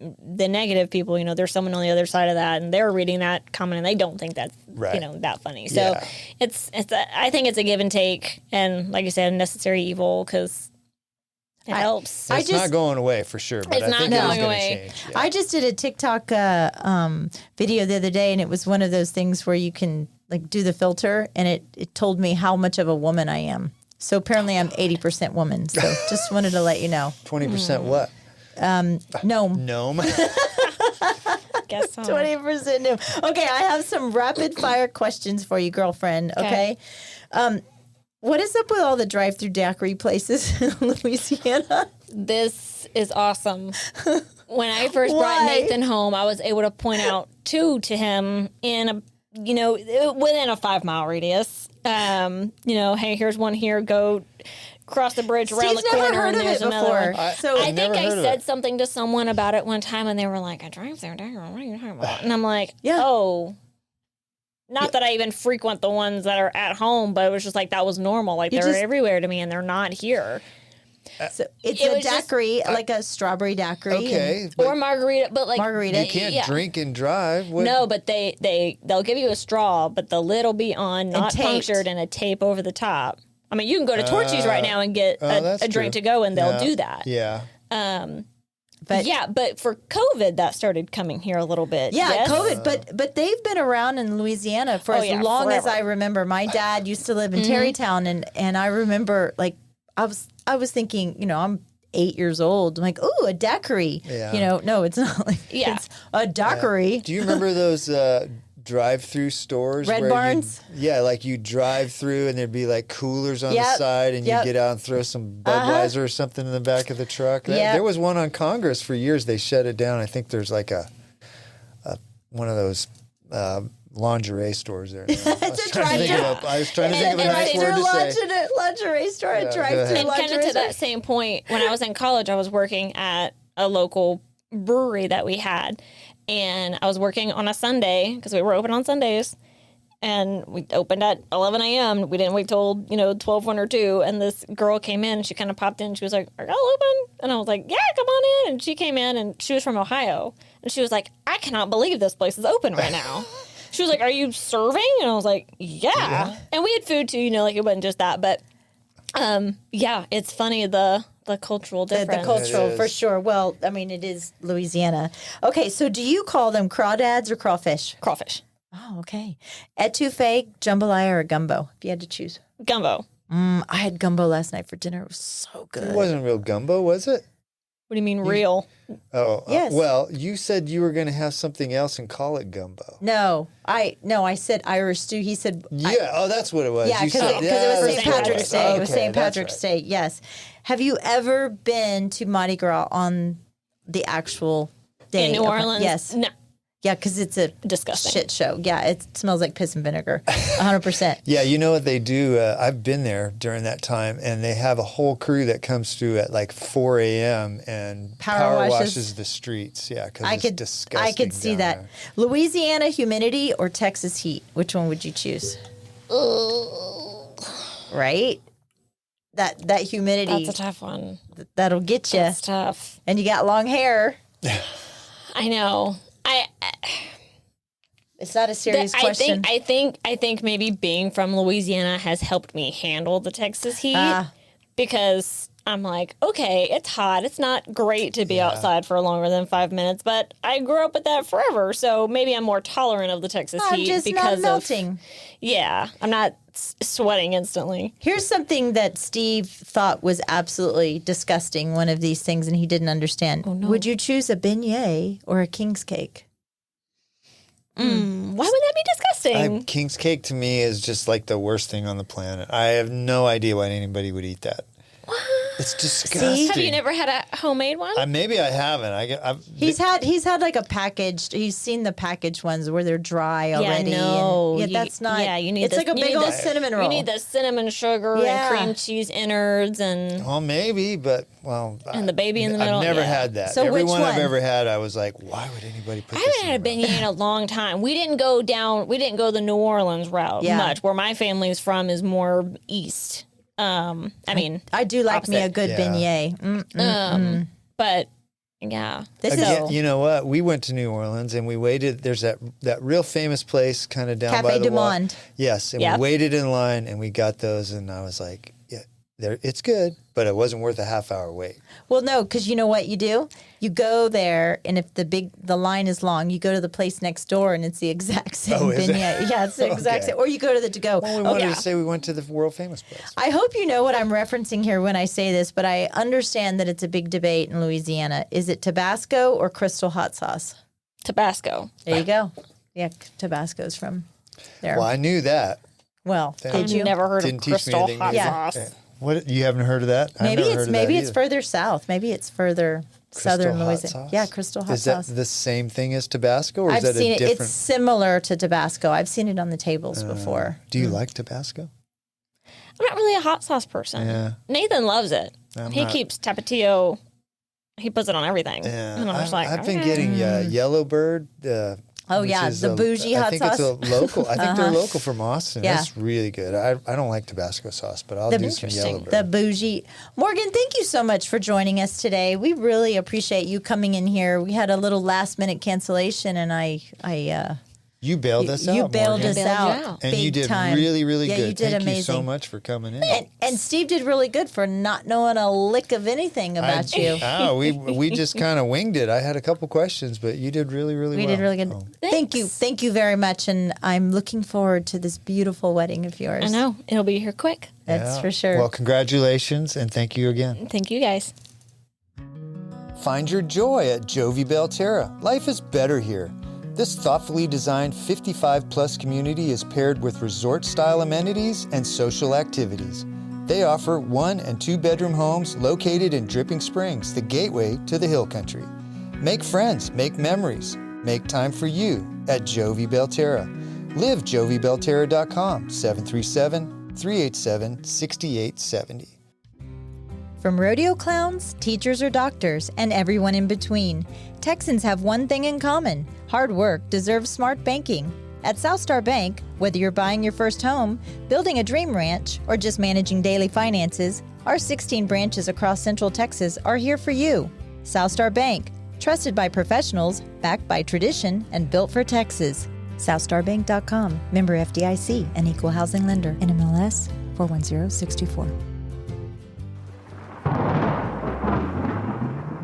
the negative people, you know, there's someone on the other side of that, and they're reading that comment, and they don't think that's you know that funny. So I think it's a give and take, and like you said, a necessary evil because it helps. It's not going away for sure, but I think it's going to change. Yeah. I just did a TikTok video the other day, and it was one of those things where you can like do the filter, and it told me how much of a woman I am. So apparently, I'm 80% woman. So just wanted to let you know. 20% what? Gnome. Guess so. 20% gnome. Okay, I have some rapid fire questions for you, girlfriend. Okay. What is up with all the drive-through daiquiri places in Louisiana? This is awesome. When I first brought Nathan home, I was able to point out two to him in within a 5-mile radius. You know, hey, here's one here. Go cross the bridge around the corner, and there's another one. I think I said something to someone about it one time, and they were like, "I drive there, what are you talking about?" And I'm like, "Oh." Not that I even frequent the ones that are at home, but it was just like that was normal. Like they're everywhere to me, and they're not here. So it's a daiquiri, like a strawberry daiquiri, okay, or margarita, but like margarita. You can't drink and drive. No, but they'll give you a straw, but the lid will be on, not punctured, and a tape over the top. I mean, you can go to Torchy's right now and get a drink to go, and they'll do that. Yeah. But for COVID, that started coming here a little bit. Yeah, yes? COVID, but they've been around in Louisiana for as long as I remember. My dad used to live in Terrytown, and I remember, like, I was thinking, you know, I'm 8 years old. I'm like, ooh, a daiquiri. Yeah. You know, no, it's not like it's a daiquiri. Yeah. Do you remember those drive-through stores? Red Barns? Like you drive through and there'd be like coolers on the side, and you get out and throw some Budweiser or something in the back of the truck. There was one on Congress for years. They shut it down. I think there's like a one of those lingerie stores there. I was trying to think of a nice word to say. Lingerie store, a drive-through and kind of to that same point, when I was in college, I was working at a local brewery that we had, and I was working on a Sunday because we were open on Sundays, And we opened at 11 a.m. We didn't wait till, 12, 1 or 2. And this girl came in. She kind of popped in. She was like, are y'all open? And I was like, yeah, come on in. And she came in, and she was from Ohio. And she was like, I cannot believe this place is open right now. She was like, are you serving? And I was like, yeah. And we had food too, it wasn't just that. But yeah, it's funny, the cultural difference. The cultural, for sure. Well, I mean, it is Louisiana. Okay, so do you call them crawdads or crawfish? Crawfish. Oh, okay. Etouffee, jambalaya, or gumbo, if you had to choose. Gumbo. I had gumbo last night for dinner. It was so good. It wasn't real gumbo, was it? What do you mean real? Oh, Yes. Well, you said you were going to have something else and call it gumbo. No, I said Irish stew. He said, Yeah, oh, that's what it was. yeah, You because said- it was St. St. Patrick's Day. It was Okay, St. that's Patrick's right. Day, yes. Have you ever been to Mardi Gras on the actual day? In New of- Orleans? Yes. No. Yeah, because it's a Disgusting. shit show. Yeah, it smells like piss and vinegar, 100%. Yeah, you know what they do? I've been there during that time, and they have a whole crew that comes through at like 4 a.m. and Power washes. washes the streets. Yeah, because I it's could, disgusting. I could see down that. there. Louisiana humidity or Texas heat? Which one would you choose? Right? That humidity, That's a tough one. that'll get you. That's tough. And you got long hair. I know. It's not a serious question. I think maybe being from Louisiana has helped me handle the Texas heat because I'm like, okay, it's hot. It's not great to be outside for longer than 5 minutes, but I grew up with that forever, so maybe I'm more tolerant of the Texas I'm heat just because not melting. I'm not sweating instantly. Here's something that Steve thought was absolutely disgusting, one of these things, and he didn't understand. Oh, no. Would you choose a beignet or a king's cake? Why would that be disgusting? King's cake to me is just like the worst thing on the planet. I have no idea why anybody would eat that. It's disgusting. Have you never had a homemade one? Maybe I haven't. He's had like a packaged. He's seen the packaged ones where they're dry already. no. and, that's not. Yeah, you need. It's like a big old cinnamon roll. You need the cinnamon sugar Yeah. and cream cheese innards and Well, maybe, but the baby in the middle. I've never yeah. had that. So Every which one I've one? ever had, I was like, why would anybody put I this haven't had a in their mouth? beignet in a long time. We didn't go the New Orleans route Yeah. much. Where my family's from is more east. I do like me a opposite. good Yeah. beignet. But yeah, This Again, is you know what? We went to New Orleans and we waited. There's that real famous place kind of down Cafe by the du water. Monde. Yes, and Yep. we waited in line and we got those, and I was like, yeah, it's good, but it wasn't worth a half-hour wait. well, no, because you know what you do? You go there, and if the line is long, you go to the place next door, and it's the exact same Oh, is it? beignet. Yeah, it's the exact Okay. same. Or you go to the to-go. Well, we wanted to say we went to the world famous place. I hope you know what I'm referencing here when I say this, but I understand that it's a big debate in Louisiana. Is it Tabasco or Crystal hot sauce? Tabasco. There you go. Yeah, Tabasco's from there. Well, I knew that. Well, I've did you? Never heard Didn't of teach me Crystal anything hot new. Yeah. sauce. What, you haven't heard of that? I've Maybe never it's heard of maybe that it's either. further south. Maybe it's further southern Crystal hot Louisiana. sauce? Yeah, Crystal hot Is that sauce. the same thing as Tabasco, or is I've that seen a it. different? It's similar to Tabasco. I've seen it on the tables before. Do you like Tabasco? I'm not really a hot sauce person. Yeah. Nathan loves it. He not. keeps Tapatio. He puts it on everything. Yeah, And I'm just like, I've been okay. getting Yellowbird. Oh, which yeah, is the bougie hot I think sauce. it's a local. I think they're local from Austin. Yeah. That's really good. I don't like Tabasco sauce, but I'll The- do some Interesting. Yellowbird. The bougie. Morgan, thank you so much for joining us today. We really appreciate you coming in here. We had a little last minute cancellation, and You bailed us out. you bailed Morgan. us Bailed you out, out. And big you did time. really, really Yeah, good. you did Thank amazing. you so much for coming in. And Steve did really good for not knowing a lick of anything about you. Oh, we just kind of winged it. I had a couple questions, but you did really, really We well. did really good. Oh. Thank you very much, and I'm looking forward to this beautiful wedding of yours. I know. It'll be here quick. That's Yeah. for sure. Well, congratulations, and thank you again. Thank you guys. Find your joy at Jovi Belterra. Life is better here. This thoughtfully designed 55-plus community is paired with resort-style amenities and social activities. They offer 1- and 2-bedroom homes located in Dripping Springs, the gateway to the Hill Country. Make friends, make memories, make time for you at Jovi Belterra. Live JoviBelterra.com, 737-387-6870. From rodeo clowns, teachers or doctors, and everyone in between, Texans have one thing in common: hard work deserves smart banking. At South Star Bank, whether you're buying your first home, building a dream ranch, or just managing daily finances, our 16 branches across Central Texas are here for you. South Star Bank, trusted by professionals, backed by tradition, and built for Texas. SouthStarBank.com, member FDIC, an equal housing lender, NMLS 410624.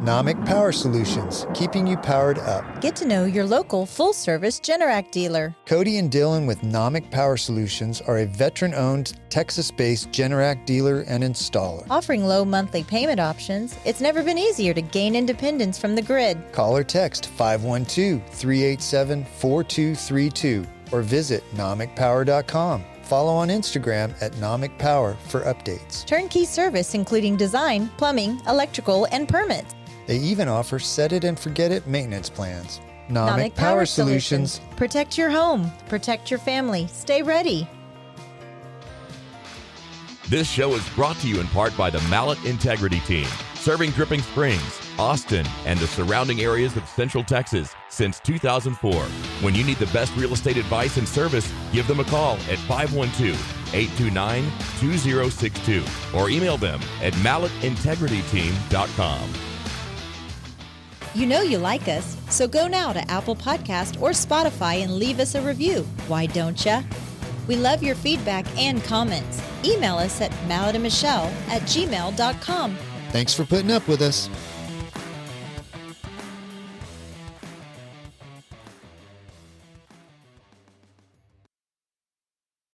Nomic Power Solutions, keeping you powered up. Get to know your local full-service Generac dealer. Cody and Dylan with Nomic Power Solutions are a veteran-owned, Texas-based Generac dealer and installer. Offering low monthly payment options, it's never been easier to gain independence from the grid. Call or text 512-387-4232 or visit nomicpower.com. Follow on Instagram at Nomic Power for updates. Turnkey service including design, plumbing, electrical, and permits. They even offer set-it-and-forget-it maintenance plans. Nomic Power Solutions. Protect your home. Protect your family. Stay ready. This show is brought to you in part by the Mallet Integrity Team, serving Dripping Springs, Austin, and the surrounding areas of Central Texas since 2004. When you need the best real estate advice and service, give them a call at 512-829-2062 or email them at malletintegrityteam.com. You know you like us, so go now to Apple Podcast or Spotify and leave us a review. Why don't ya? We love your feedback and comments. Email us at malletandmichelle@gmail.com. Thanks for putting up with us.